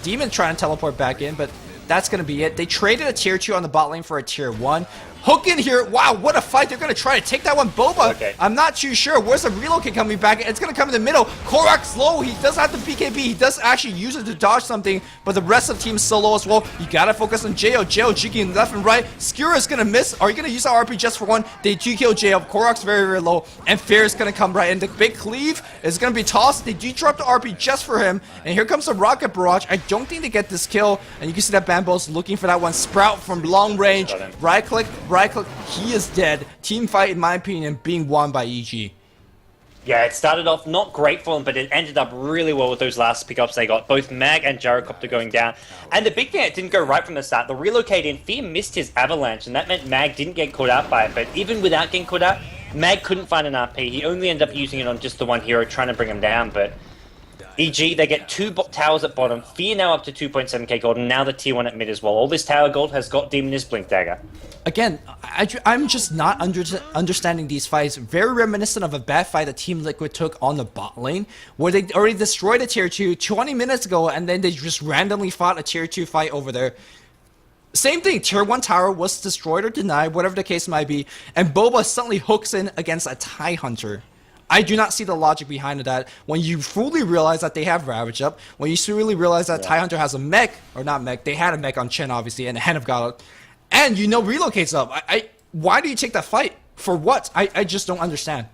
Demon trying to teleport back in, but that's going to be it. They traded a tier 2 on the bot lane for a tier 1. Hook in here. Wow, what a fight. They're going to try to take that one. Boba, okay. I'm not too sure. Where's the relocate coming back? It's going to come in the middle. Korok's low. He does have the BKB. He does actually use it to dodge something, but the rest of the team's so low as well. You got to focus on Jo. Jo jigging left and right. Skira's going to miss. Are you going to use our RP just for one? They do kill Jo. Korok's very low, and Fair's going to come right in. The big cleave is going to be tossed. They do drop the RP just for him, and here comes the rocket barrage. I don't think they get this kill, and you can see that Bambo's looking for that one. Sprout from long range. Right click. He is dead. Team fight, in my opinion, being won by EG. Yeah, it started off not great for them, but it ended up really well with those last pickups they got. Both Mag and Gyrocopter going down. And the big thing, it didn't go right from the start. The relocate in, Fear missed his avalanche, and that meant Mag didn't get caught out by it. But even without getting caught out, Mag couldn't find an RP. He only ended up using it on just the one hero, trying to bring him down. But EG, they get two towers at bottom. Fear now up to 2.7k gold, and now the tier 1 at mid as well. All this tower gold has got Demon his Blink Dagger. Again, I'm just not understanding these fights. Very reminiscent of a bad fight that Team Liquid took on the bot lane, where they already destroyed a tier 2 20 minutes ago, and then they just randomly fought a tier 2 fight over there. Same thing, tier 1 tower was destroyed or denied, whatever the case might be, and Boba suddenly hooks in against a TIE Hunter. I do not see the logic behind that. When you fully realize that they have Ravage up, when you fully realize that TIE Hunter has a mech, or not mech, they had a mech on Chen obviously, and a Hand of God, and you know relocates up. Why do you take that fight? For what? I just don't understand.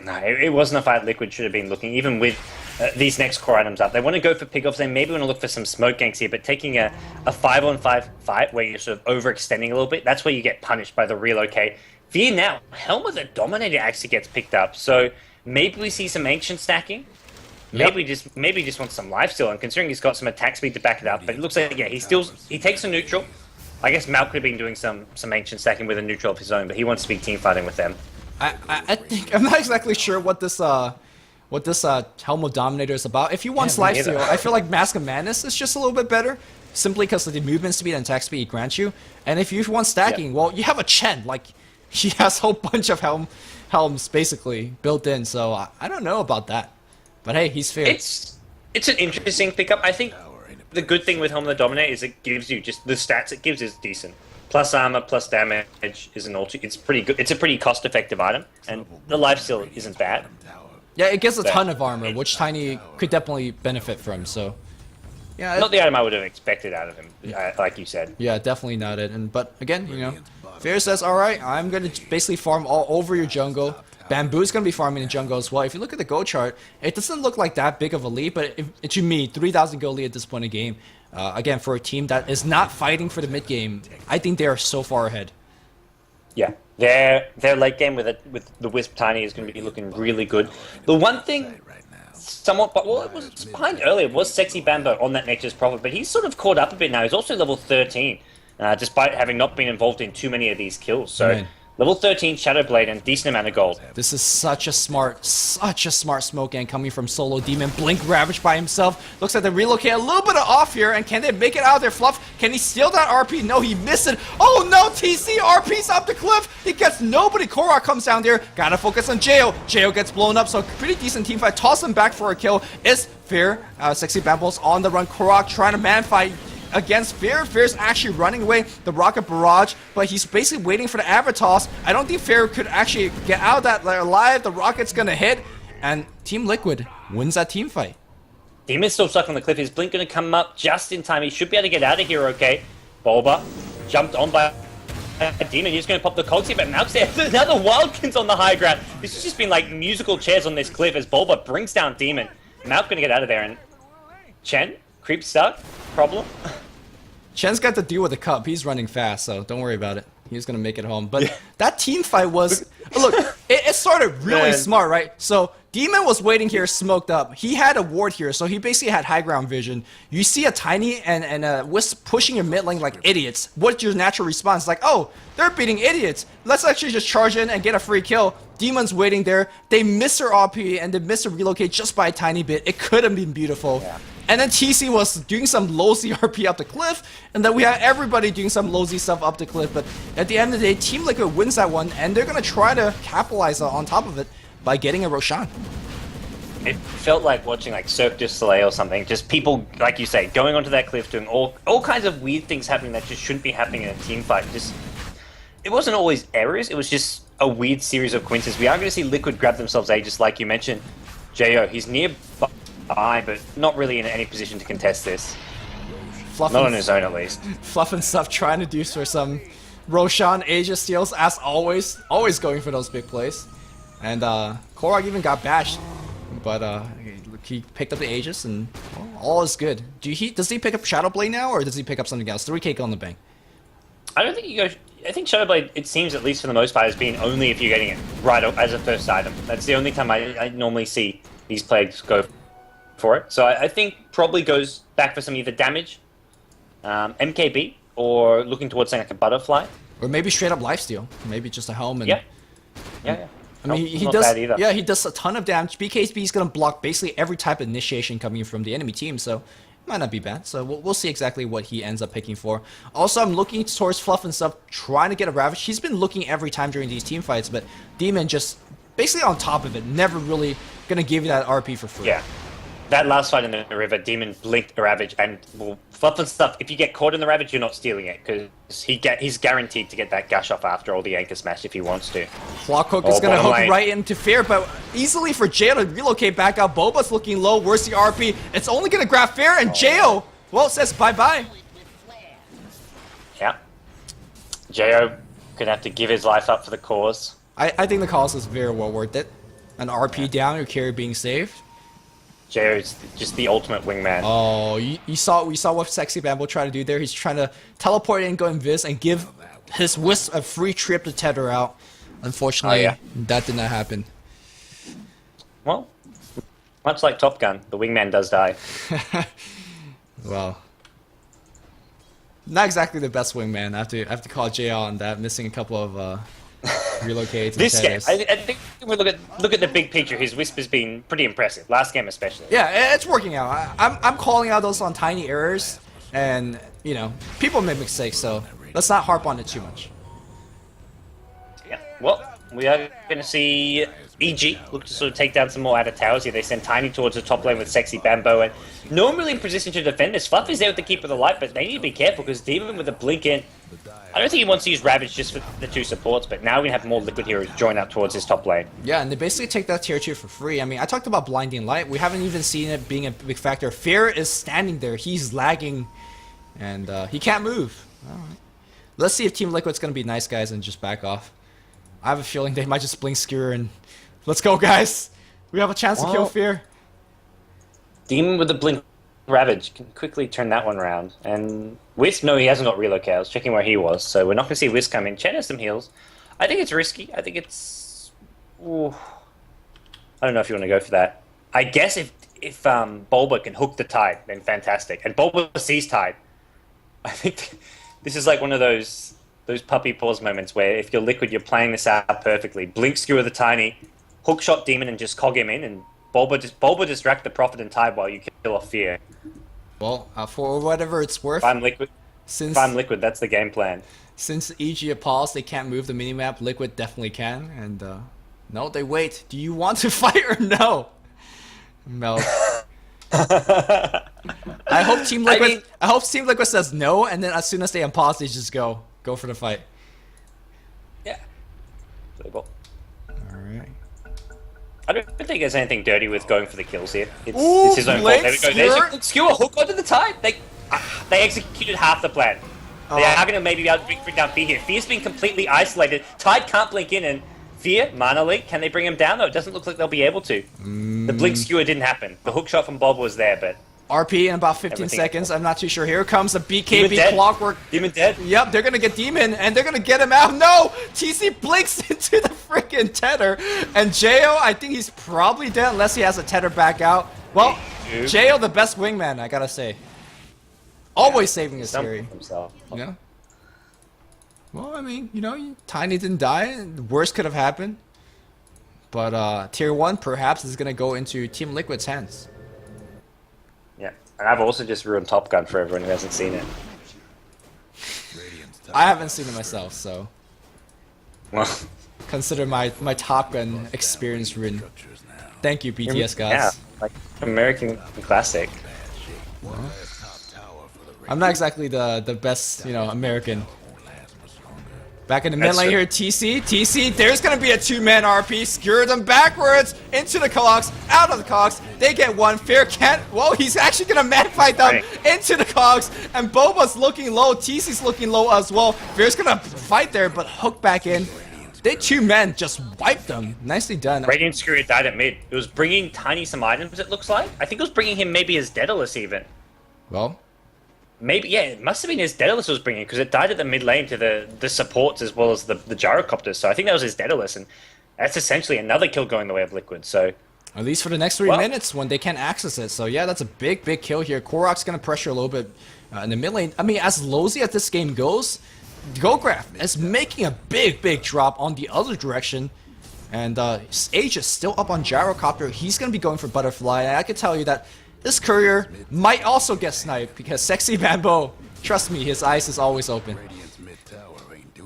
No, it wasn't a fight Liquid should have been looking, even with these next core items up. They want to go for pickoffs, they maybe want to look for some smoke ganks here, but taking a 5-on-5 fight where you're sort of overextending a little bit, that's where you get punished by the relocate. Fear now, Helm of the Dominator actually gets picked up, so maybe we see some Ancient stacking. Maybe just wants some lifesteal, and considering he's got some attack speed to back it up, but it looks like, yeah, he takes a neutral. I guess Mal could have been doing some Ancient stacking with a neutral of his own, but he wants to be team fighting with them. I think I'm not exactly sure what this Helm of Dominator is about. If he wants lifesteal, I feel like Mask of Madness is just a little bit better, simply because of the movement speed and attack speed he grants you. And if you want stacking, well, you have a Chen. Like, he has a whole bunch of helms basically built in. So I don't know about that, but hey, he's fair. It's an interesting pickup. I think the good thing with Helm of the Dominator is it gives you just the stats it gives is decent. Plus armor, plus damage is an ulti. It's pretty good. It's a pretty cost-effective item, and the lifesteal isn't bad. Yeah, it gives a ton of armor, which Tiny could definitely benefit from. So, yeah, not the item I would have expected out of him, like you said. Yeah, definitely not it. But again, you know, Fair says, all right, I'm gonna basically farm all over your jungle. Bamboo's gonna be farming the jungle as well. If you look at the go chart, it doesn't look like that big of a lead, but to me, 3,000 go lead at this point in the game. Again, for a team that is not fighting for the mid game, I think they are so far ahead. Yeah, their late game with the Wisp Tiny is going to be looking really good. The one thing, somewhat, but well, it was behind earlier was Sexy Bambo on that Nature's Prophet, but he's sort of caught up a bit now. He's also level 13, despite having not been involved in too many of these kills. So. Man. Level 13 Shadow Blade and decent amount of gold. This is such a smart smoke gang coming from Solo Demon. Blink Ravage by himself. Looks like they relocate a little bit of off here, and can they make it out of their fluff? Can he steal that RP? No, he missed it. Oh no, TC RP's up the cliff. He gets nobody. Korok comes down there. Gotta focus on Jayo. Jayo gets blown up, so pretty decent team fight. Toss him back for a kill. It's Fair. Sexy Bamble's on the run. Korok trying to man fight against Fair. Fair's actually running away the Rocket Barrage, but he's basically waiting for the Avatos. I don't think Fair could actually get out of that alive. The Rocket's gonna hit, and Team Liquid wins that team fight. Demon's still stuck on the cliff. His Blink gonna come up just in time. He should be able to get out of here, okay? Bulba jumped on by a Demon. He's gonna pop the cogs here, but Malk's there. Now the Wildkins on the high ground. This has just been like musical chairs on this cliff as Bulba brings down Demon. Malk's gonna get out of there, and Chen, creep stuck, problem. Chen's got to deal with the cup. He's running fast, so don't worry about it. He's gonna make it home. But that team fight was look. It started really smart, right? So Demon was waiting here, smoked up. He had a ward here, so he basically had high ground vision. You see a Tiny and a Wisp pushing your mid lane like idiots. What's your natural response? Like, oh, they're beating idiots. Let's actually just charge in and get a free kill. Demon's waiting there. They miss their RP and they miss a relocate just by a tiny bit. It could have been beautiful. Yeah. And then TC was doing some low-Z RP up the cliff, and then we had everybody doing some low-Z stuff up the cliff. But at the end of the day, Team Liquid wins that one, and they're gonna try to capitalize on top of it by getting a Roshan. It felt like watching like Cirque du Soleil or something. Just people, like you say, going onto that cliff, doing all kinds of weird things happening that just shouldn't be happening in a team fight. Just it wasn't always errors. It was just a weird series of coincidences. We are going to see Liquid grab themselves Aegis, like you mentioned. Jo, he's nearby, but not really in any position to contest this. Not on his own, at least. Fluff and stuff trying to do for some Roshan Aegis steals, as always going for those big plays. And Korok even got bashed, but he picked up the Aegis, and well, all is good. Does he pick up Shadow Blade now, or does he pick up something else? 3k on the bank. I don't think he goes. I think Shadow Blade, it seems at least for the most part, has been only if you're getting it right as a first item. That's the only time I normally see these plagues go for it. So I think probably goes back for some either damage, MKB, or looking towards something like a butterfly. Or maybe straight up lifesteal. Maybe just a helmet. Yeah. I mean, he not does. bad either. Yeah, he does a ton of damage. BKB is gonna block basically every type of initiation coming from the enemy team, so it might not be bad. So we'll see exactly what he ends up picking for. Also, I'm looking towards Fluff and stuff, trying to get a Ravage. He's been looking every time during these team fights, but Demon just basically on top of it, never really gonna give you that RP for free. Yeah. That last fight in the river, Demon blinked a Ravage, and well, Fluff and stuff, if you get caught in the Ravage, you're not stealing it, because he's guaranteed to get that gush off after all the Anchor Smash if he wants to. Clock Hook is going to bottom hook lane. right into Fear, but easily for Jail to relocate back out. Boba's looking low. Where's the RP? It's only going to grab Fear, and Jail, well, says bye-bye. Yeah. Jo could have to give his life up for the cause. I think the cost is very well worth it. An RP down, your carry being saved. Jo's just the ultimate wingman. Oh, we saw what Sexy Bambo tried to do there. He's trying to teleport in, go invis, and give his Wisp a free trip to tether out. Unfortunately, that did not happen. Well, much like Top Gun, the wingman does die. Well, not exactly the best wingman. I have to call JL on that, missing a couple of relocates. This and game, tethers. I think if we look at the big picture, his Wisp has been pretty impressive. Last game especially. Yeah, it's working out. I'm calling out those on tiny errors, and you know, people make mistakes, so let's not harp on it too much. Yeah. Well, we are going to see EG look to sort of take down some more out of towers here. They send Tiny towards the top lane with Sexy Bambo, and no one really in position to defend this. Fluff is there with the Keeper of the Light, but they need to be careful because Demon with the blink in. I don't think he wants to use Ravage just for the two supports, but now we have more Liquid heroes join up towards his top lane. Yeah, and they basically take that tier 2 for free. I mean, I talked about Blinding Light. We haven't even seen it being a big factor. Fear is standing there. He's lagging, and he can't move. All right. Let's see if Team Liquid's going to be nice guys and just back off. I have a feeling they might just blink Skewer and let's go, guys. We have a chance to kill Fear. Demon with the blink Ravage can quickly turn that one around. And Wisp, no, he hasn't got relocate. I was checking where he was, so we're not going to see Wisp come in. Chen has some heals. I think it's risky. I think it's... Ooh. I don't know if you want to go for that. I guess if Bulba can hook the Tide, then fantastic. And Bulba sees Tide. I think this is like one of those puppy paws moments where if you're Liquid, you're playing this out perfectly. Blink Skewer the Tiny, hook shot Demon and just cog him in, and Bulba distract the Prophet and Tide while you kill off Fear. Well, for whatever it's worth, If I'm Liquid, that's the game plan. Since EG paused, they can't move the minimap. Liquid definitely can, and no, they wait. Do you want to fight or no? No. I hope Team Liquid. I hope Team Liquid says no, and then as soon as they unpause, they just go for the fight. Yeah. All right. I don't think there's anything dirty with going for the kills here. Ooh, It's his own fault. There we go. There's your Skewer hook onto the Tide. They executed half the plan. They are going to maybe be able to bring down Fear here. Fear's been completely isolated. Tide can't blink in, and Fear, Mana Leak, can they bring him down though? It doesn't look like they'll be able to. The blink Skewer didn't happen. The hook shot from Bob was there, but... RP in about 15 seconds. I'm not too sure. Here comes the BKB clockwork. Demon dead? Yep, they're going to get Demon, and they're going to get him out. No! TC blinks into the freaking tether. And Jo, I think he's probably dead unless he has a tether back out. Well, Jo, the best wingman, I gotta say. Always saving his carry. Yeah. Well, I mean, you know, Tiny didn't die. Worst could have happened. But Tier 1 perhaps is going to go into Team Liquid's hands. Yeah, and I've also just ruined Top Gun for everyone who hasn't seen it. I haven't seen it myself, so Well, consider my Top Gun experience ruined. Thank you, BTS guys. yeah, like American classic. I'm not exactly the best, you know, American. Back in the mid lane here, TC, there's gonna be a 2-man RP, skewer them backwards, into the cogs, out of the cogs, they get one, Fear can't, whoa, he's actually gonna man fight them into the cogs, and Boba's looking low, TC's looking low as well, Fear's gonna fight there, but hook back in, they 2 men just wiped them, nicely done. Radiant Skewer died at mid, it was bringing Tiny some items it looks like, I think it was bringing him maybe his Daedalus even. Well, Maybe, yeah, it must have been his Daedalus was bringing, because it died at the mid lane to the supports as well as the gyrocopters. So I think that was his Daedalus, and that's essentially another kill going the way of Liquid. So At least for the next 3 minutes when they can't access it. So yeah, that's a big kill here. Korok's going to pressure a little bit in the mid lane. I mean, as lowsy as this game goes, Gograph is making a big drop on the other direction. And Age is still up on Gyrocopter. He's going to be going for Butterfly. And I can tell you that this courier might also get sniped because Sexy Bamboo, trust me, his eyes is always open.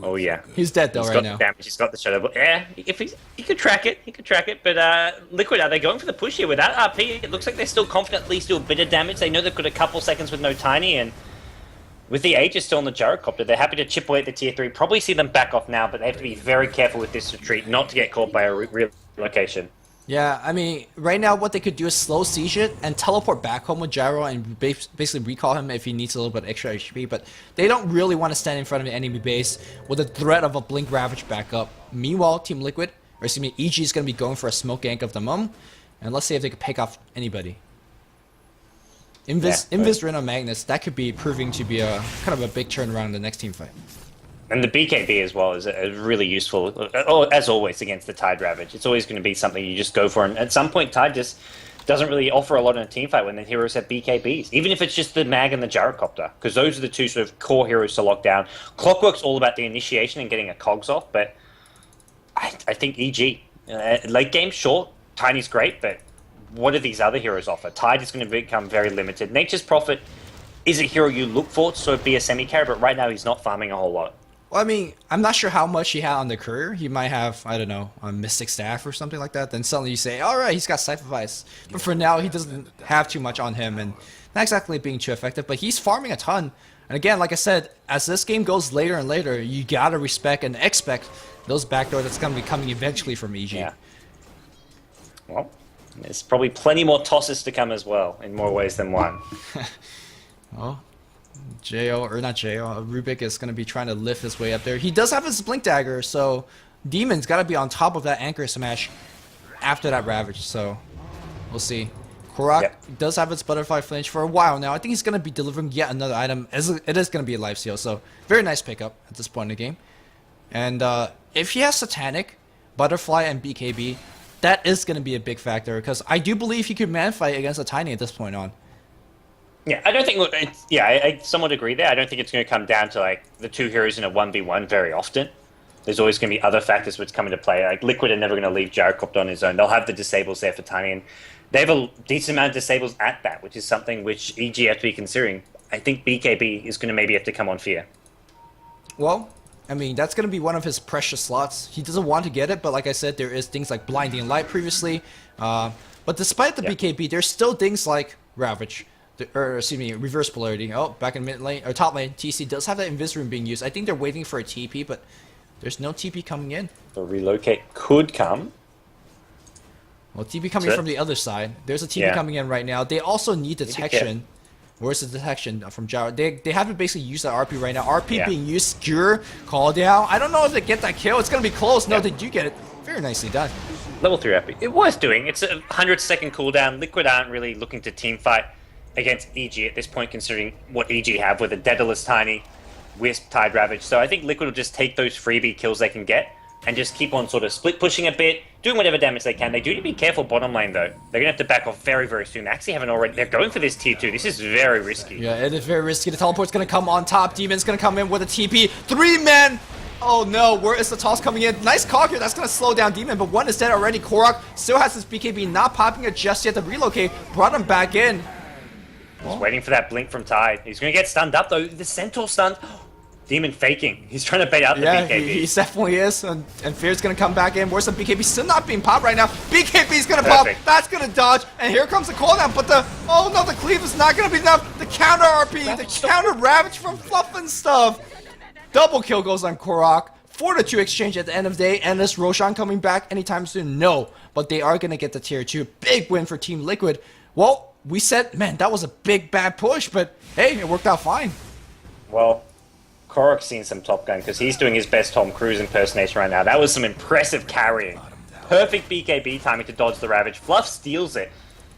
oh yeah, He's dead though he's right got now. the damage, he's got the shadow. But yeah, if he could track it, he could track it. But Liquid, are they going for the push here without RP? It looks like they're still confident at least do a bit of damage. They know they've got a couple seconds with no Tiny, and with the Aegis still on the Gyrocopter, they're happy to chip away at the tier 3. Probably see them back off now, but they have to be very careful with this retreat, not to get caught by a real location. Yeah, I mean, right now what they could do is slow siege it and teleport back home with Gyro and basically recall him if he needs a little bit extra HP, but they don't really want to stand in front of the enemy base with the threat of a Blink Ravage backup. Meanwhile, Team Liquid, or excuse me, EG is going to be going for a smoke gank of the mum, and let's see if they can pick off anybody. Invis Reno Magnus, that could be proving to be a kind of a big turnaround in the next team fight. And the BKB as well is really useful, as always, against the Tide Ravage. It's always going to be something you just go for, and at some point Tide just doesn't really offer a lot in a team fight when the heroes have BKBs, even if it's just the Mag and the Gyrocopter, because those are the two sort of core heroes to lock down. Clockwork's all about the initiation and getting a cogs off, but I think EG, late game, sure, Tiny's great, but what do these other heroes offer? Tide is going to become very limited. Nature's Prophet is a hero you look for to sort of be a semi-carry, but right now he's not farming a whole lot. Well, I mean, I'm not sure how much he had on the courier. He might have, I don't know, a Mystic Staff or something like that. Then suddenly you say, alright, he's got Scythe of Ice. But for now, he doesn't have too much on him and not exactly being too effective. But he's farming a ton. And again, like I said, as this game goes later and later, you gotta respect and expect those backdoors that's gonna be coming eventually from EG. Yeah. Well, there's probably plenty more tosses to come as well, in more ways than one. Oh, Rubik is going to be trying to lift his way up there. He does have his Blink Dagger, so Demon's got to be on top of that Anchor Smash after that Ravage, so we'll see. Korok does have its Butterfly Flinch for a while now. I think he's going to be delivering yet another item. It is going to be a life steal, so very nice pickup at this point in the game. And if he has Satanic, Butterfly, and BKB, that is going to be a big factor, because I do believe he could man fight against a Tiny at this point on. Yeah, I don't think. I somewhat agree there. I don't think it's going to come down to like the two heroes in a 1v1 very often. There's always going to be other factors which come into play. Like Liquid are never going to leave Gyrocopter on his own. They'll have the disables there for Tiny, and they have a decent amount of disables at that, which is something which EG have to be considering. I think BKB is going to maybe have to come on Fear. Well, I mean, that's going to be one of his precious slots. He doesn't want to get it, but like I said, there is things like Blinding Light previously. But despite the BKB, there's still things like Ravage. Or excuse me, Reverse Polarity. Oh, back in mid lane or top lane, TC does have that Invis Rune being used. I think they're waiting for a TP, but there's no TP coming in. The relocate could come. Well, TP coming from the other side. There's a TP coming in right now. They also need detection. Where's the detection from Gyro? They have to basically use that RP right now. RP being used, Skewer, call down. I don't know if they get that kill. It's gonna be close. No, they do get it. Very nicely done. Level 3 RP. It was doing. It's a 100-second cooldown. Liquid aren't really looking to team fight against EG at this point, considering what EG have with a Daedalus Tiny, Wisp, Tide Ravage. So I think Liquid will just take those freebie kills they can get and just keep on sort of split pushing a bit, doing whatever damage they can. They do need to be careful bottom lane though. They're gonna have to back off very, very soon. They actually haven't already. They're going for this tier 2. This is very risky. Yeah, it is very risky. The teleport's gonna come on top. Demon's gonna come in with a TP. 3 men. Oh no, where is the toss coming in? Nice call here. That's gonna slow down Demon, but one is dead already. Korok still has his BKB, not popping it just yet. The relocate brought him back in. He's waiting for that blink from Tide. He's going to get stunned up though. The Centaur stunned. Demon faking. He's trying to bait out the BKB. Yeah, he definitely is. And Fear's going to come back in. Where's the BKB? Still not being popped right now. BKB's going to pop. That's going to dodge. And here comes the cooldown. But oh no, the cleave is not going to be enough. The counter RP, the counter Ravage from Fluff and stuff. Double kill goes on Korok. 4-2 exchange at the end of the day. And is Roshan coming back anytime soon? No. But they are going to get the tier 2. Big win for Team Liquid. Well, we said, man, that was a big bad push, but hey, it worked out fine. Well, Korok's seen some Top Gun because he's doing his best Tom Cruise impersonation right now. That was some impressive carrying. Perfect BKB timing to dodge the Ravage. Fluff steals it.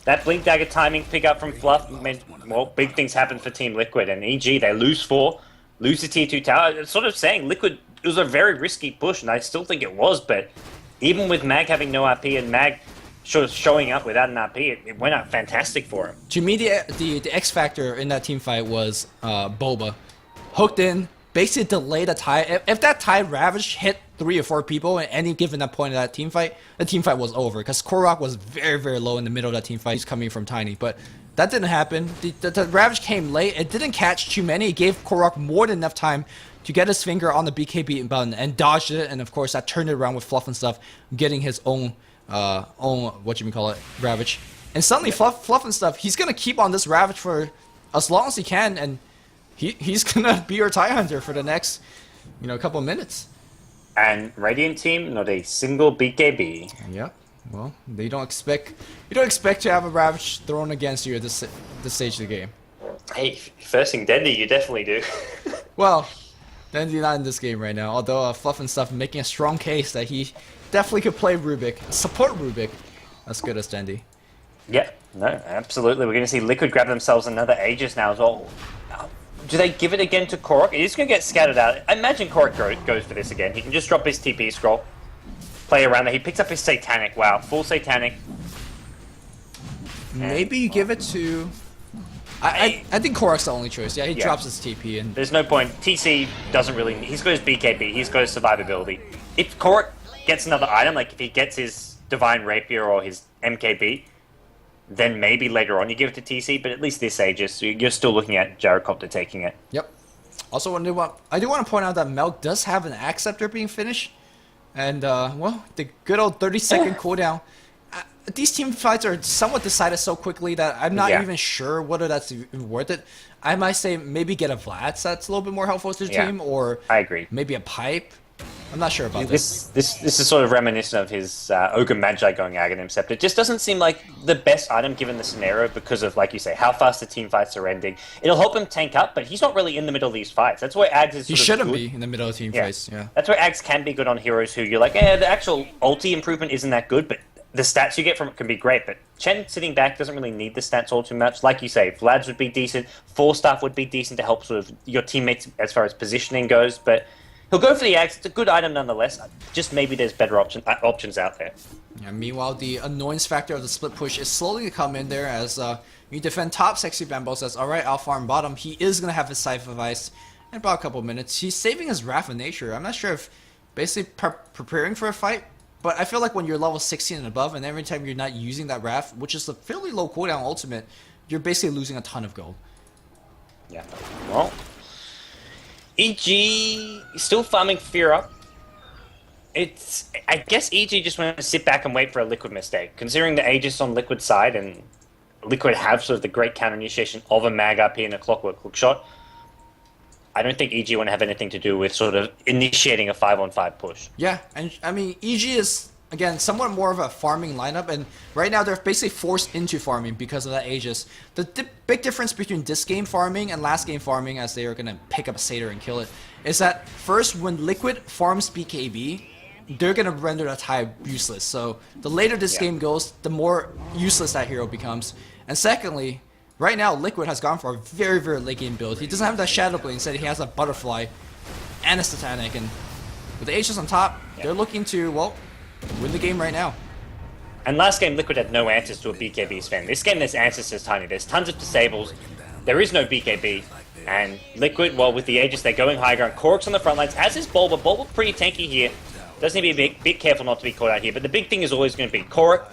That Blink Dagger timing pick up from Fluff meant, well, big things happen for Team Liquid. And EG, they lose 4, lose the tier 2 tower. It's sort of saying Liquid, it was a very risky push, and I still think it was, but even with Mag having no RP and Mag showing up without an RP, it went out fantastic for him. To me, the X factor in that team fight was Boba. Hooked in, basically delayed the tide. If that tide Ravage hit 3 or 4 people at any given that point of that team fight, the team fight was over. Because Korok was very, very low in the middle of that team fight. He's coming from Tiny. But that didn't happen. The Ravage came late. It didn't catch too many. It gave Korok more than enough time to get his finger on the BKB button and dodged it. And of course, that turned it around with Fluff and stuff, getting his own Ravage. And suddenly, Fluff and stuff, he's going to keep on this Ravage for as long as he can. And he's gonna be your TIE Hunter for the next, couple of minutes. And Radiant team, not a single BKB. Yeah. Well, you don't expect to have a Ravage thrown against you at this stage of the game. Hey, first thing Dendy, you definitely do. Well, Dendy not in this game right now. Although Fluff and stuff making a strong case that he definitely could play Rubik, support Rubik, as good as Dendy. Yeah, no, absolutely. We're gonna see Liquid grab themselves another Aegis now as well. Do they give it again to Korok? It is going to get scattered out. I imagine Korok goes for this again. He can just drop his TP scroll, play around there. He picks up his Satanic. Wow, full Satanic. Maybe you give it to... I think Korok's the only choice. Yeah, he drops his TP and... There's no point. TC doesn't really... He's got his BKB. He's got his survivability. If Korok gets another item, like if he gets his Divine Rapier or his MKB, then maybe later on you give it to TC, but at least this Aegis, you're still looking at Gyrocopter taking it. Yep. Also, I do want to point out that Melk does have an Acceptor being finished. And, well, the good old 30-second cooldown. These team fights are somewhat decided so quickly that I'm not even sure whether that's even worth it. I might say maybe get a Vlad's that's a little bit more helpful to the team, or I agree. Maybe a Pipe. I'm not sure about this. This is sort of reminiscent of his Ogre Magi going Aghanim Scepter. It just doesn't seem like the best item given the scenario because of, like you say, how fast the team fights are ending. It'll help him tank up, but he's not really in the middle of these fights. That's where Ags is He shouldn't be in the middle of team fights, yeah. That's where Ags can be good on heroes who you're like, the actual ulti improvement isn't that good, but the stats you get from it can be great. But Chen sitting back doesn't really need the stats all too much. Like you say, Vlad's would be decent. 4-staff would be decent to help sort of your teammates as far as positioning goes, but he'll go for the Axe. It's a good item nonetheless. Just maybe there's better options out there. Yeah, meanwhile, the annoyance factor of the split push is slowly to come in there as you defend top. Sexy Bambo says, alright, I'll farm bottom. He is going to have his Scythe of Ice in about a couple minutes. He's saving his Wrath of Nature. I'm not sure if basically preparing for a fight, but I feel like when you're level 16 and above, and every time you're not using that Wrath, which is a fairly low cooldown ultimate, you're basically losing a ton of gold. Yeah, well... EG still farming Fear Up. I guess EG just want to sit back and wait for a Liquid mistake. Considering the Aegis on Liquid side and Liquid have sort of the great counter initiation of a Mag RP and a Clockwork Hookshot, I don't think EG want to have anything to do with sort of initiating a 5-on-5 push. Yeah, and I mean, EG is, again, somewhat more of a farming lineup, and right now they're basically forced into farming because of that Aegis. The big difference between this game farming and last game farming, as they are going to pick up a Satyr and kill it, is that first, when Liquid farms BKB, they're going to render that TIE useless. So the later this game goes, the more useless that hero becomes. And secondly, right now Liquid has gone for a very, very late game build. He doesn't have that Shadow Blade, instead he has a Butterfly and a Satanic, and with the Aegis on top, they're looking to, well, win the game right now. And last game, Liquid had no answers to a BKB spam. This game, there's answers to Tiny. There's tons of disables. There is no BKB. And Liquid, well, with the Aegis, they're going high ground. Korok's on the front lines, as is Bulba. Bulba pretty tanky here. Does need to be a bit careful not to be caught out here. But the big thing is always going to be Korok.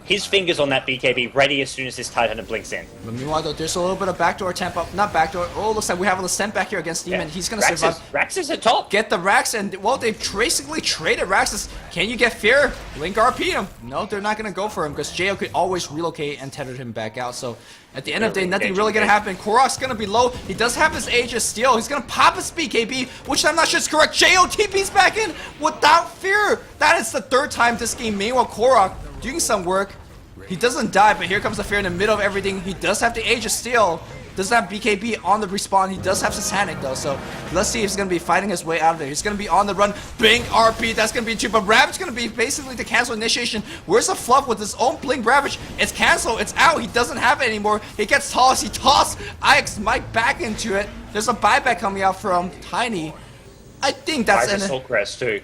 His fingers on that BKB, ready as soon as his Titan blinks in. But meanwhile, though, there's a little bit of backdoor temp up. Not backdoor. Oh, looks like we have a Ascent back here against Demon. He's going to survive. Rax is at top. Get the Rax, and, well, they've basically traded Raxus. Can you get Fear? Link RP him. No, they're not going to go for him, because Jo could always relocate and tether him back out. So, at the end of the day, nothing really going to happen. Korok's going to be low. He does have his Aegis Steel. He's going to pop his BKB, which I'm not sure is correct. Jo TP's back in without Fear. That is the third time this game. Meanwhile, Korok doing some work. He doesn't die, but here comes the Fear in the middle of everything. He does have the Aegis Steel. Doesn't have BKB on the respawn. He does have Satanic though, so let's see if he's going to be fighting his way out of there. He's going to be on the run. Blink RP, that's going to be two, but Ravage going to be basically the cancel initiation. Where's the Fluff with his own Blink Ravage? It's cancel, it's out. He doesn't have it anymore. He gets tossed. He tossed IX Mike back into it. There's a buyback coming out from Tiny. I think that's an Assault Crest too.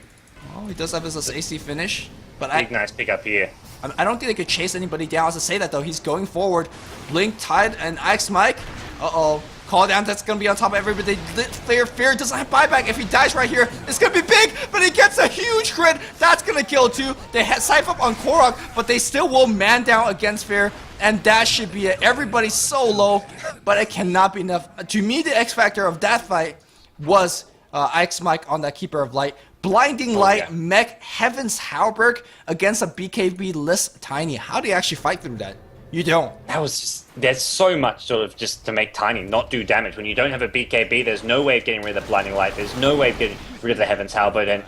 Oh, he does have his AC finish, but Big nice pick up here. I don't think they could chase anybody down. As I say that though, he's going forward. Blink, Tide, and IX Mike. Uh-oh. Call down, that's gonna be on top of everybody. Fear doesn't have buyback. If he dies right here, it's gonna be big, but he gets a huge crit. That's gonna kill too. They had Scythe up on Korok, but they still will man down against Fear, and that should be it. Everybody's so low, but it cannot be enough. To me, the X factor of that fight was IX Mike on that Keeper of Light. Blinding Light, Mech, Heaven's Halberg against a BKB-less Tiny. How do you actually fight through that? You don't. That was just, there's so much sort of just to make Tiny not do damage. When you don't have a BKB, there's no way of getting rid of the Blinding Light. There's no way of getting rid of the Heaven's Halberd. And,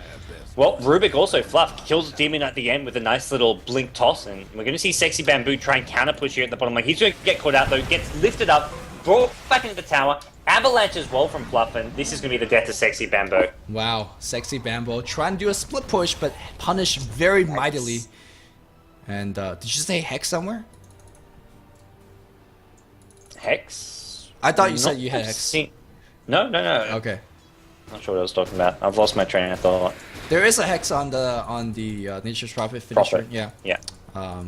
well, Rubik also fluffed, kills Demon at the end with a nice little blink toss. And we're going to see Sexy Bamboo try and counter push here at the bottom lane. He's going to get caught out though, gets lifted up, brought back into the tower. Avalanche as well from Fluff, and this is going to be the death of Sexy Bamboo. Wow, Sexy Bamboo trying to do a split push, but punished very mightily. And did you say Hex somewhere? Hex? I thought you said you had Hex. No. Okay. Not sure what I was talking about. I've lost my train of thought. There is a Hex on the Nature's Prophet finisher. Profit. Yeah. Yeah.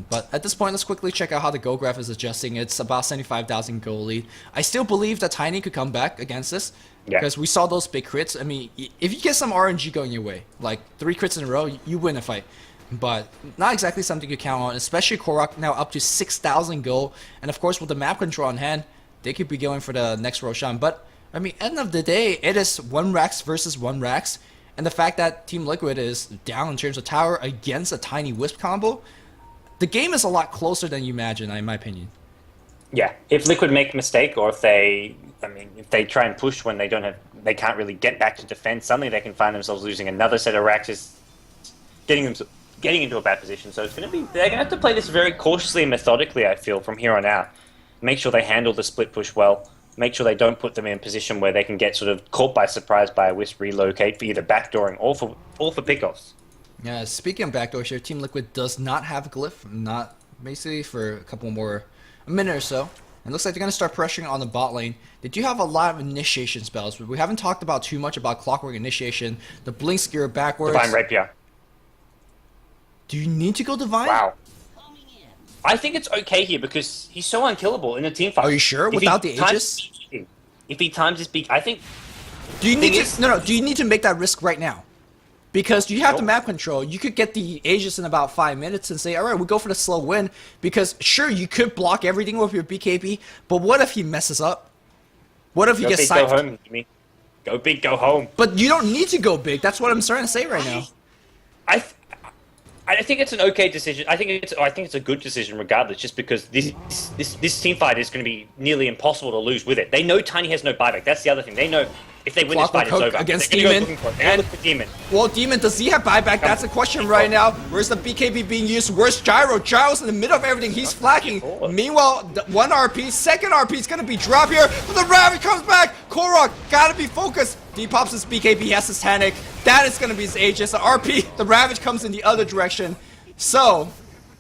But at this point, let's quickly check out how the goal graph is adjusting. It's about 75,000 goal lead. I still believe that Tiny could come back against this. Yeah. Because we saw those big crits. I mean, if you get some RNG going your way, like 3 crits in a row, you win a fight. But not exactly something you count on, especially Korok now up to 6,000 gold. And of course, with the map control on hand, they could be going for the next Roshan. But, I mean, end of the day, it is 1 Rax versus 1 Rax. And the fact that Team Liquid is down in terms of tower against a Tiny Wisp combo, the game is a lot closer than you imagine, in my opinion. Yeah, if Liquid make a mistake, or if they try and push when they can't really get back to defend, suddenly they can find themselves losing another set of Raxes, getting into a bad position. So they're gonna have to play this very cautiously and methodically, I feel, from here on out. Make sure they handle the split push well. Make sure they don't put them in a position where they can get sort of caught by surprise by a Wisp relocate for either backdooring or for pickoffs. Yeah, speaking of backdoors here, Team Liquid does not have Glyph, not basically for a minute or so. And looks like they're going to start pressuring on the bot lane. They do have a lot of initiation spells, but we haven't talked about too much about Clockwork Initiation, the Blink Skewer backwards. Divine Rapier. Do you need to go Divine? Wow. I think it's okay here because he's so unkillable in a team fight. Are you sure? Without the Aegis? If he times his beak, I think... Do you need to... Do you need to make that risk right now? Because you have the map control, you could get the Aegis in about 5 minutes and say, alright, we'll go for the slow win. Because, sure, you could block everything with your BKB, but what if he messes up? What if he gets Go psyched? home, Jimmy. Go big, go home. But you don't need to go big, that's what I'm starting to say right now. I think it's an okay decision. I think it's a good decision regardless, just because this team fight is going to be nearly impossible to lose with it. They know Tiny has no buyback. That's the other thing. They know if they win this fight, it's over. Against They're Demon. gonna go looking for it. They're gonna look for Demon. Well, Demon, does he have buyback? That's the question right now. Where's the BKB being used? Where's Gyro? Gyro's in the middle of everything. He's flagging. Meanwhile, 1 RP, second RP is going to be dropped here. But the Ravage comes back. Korok, gotta be focused. Depops his BKB, he has his Tanic. That is going to be his Aegis. The RP, the Ravage comes in the other direction. So,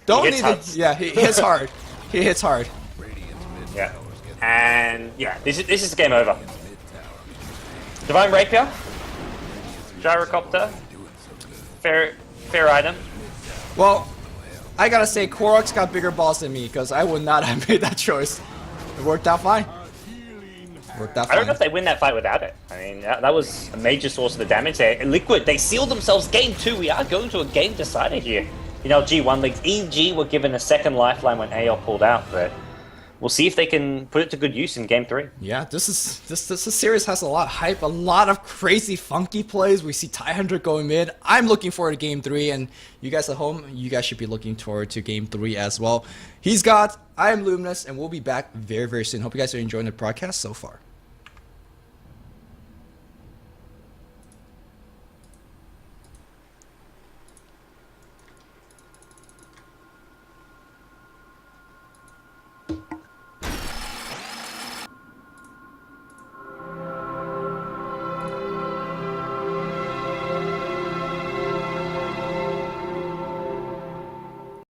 don't need to... Yeah, he hits hard. He hits hard. Yeah. And, yeah, this is game over. Divine Rapier. Gyrocopter. Fair item. Well, I gotta say, Korok's got bigger balls than me, because I would not have made that choice. It worked out fine. I don't know if they win that fight without it. I mean, that was a major source of the damage there. Liquid, they sealed themselves game 2. We are going to a game decider here. You know, G1 leagues. EG were given a second lifeline when AL pulled out, but we'll see if they can put it to good use in game 3. Yeah, this series has a lot of hype, a lot of crazy funky plays. We see Ty Hunter going mid. I'm looking forward to game 3, and you guys at home, you guys should be looking forward to game 3 as well. I am Luminous, and we'll be back very, very soon. Hope you guys are enjoying the broadcast so far.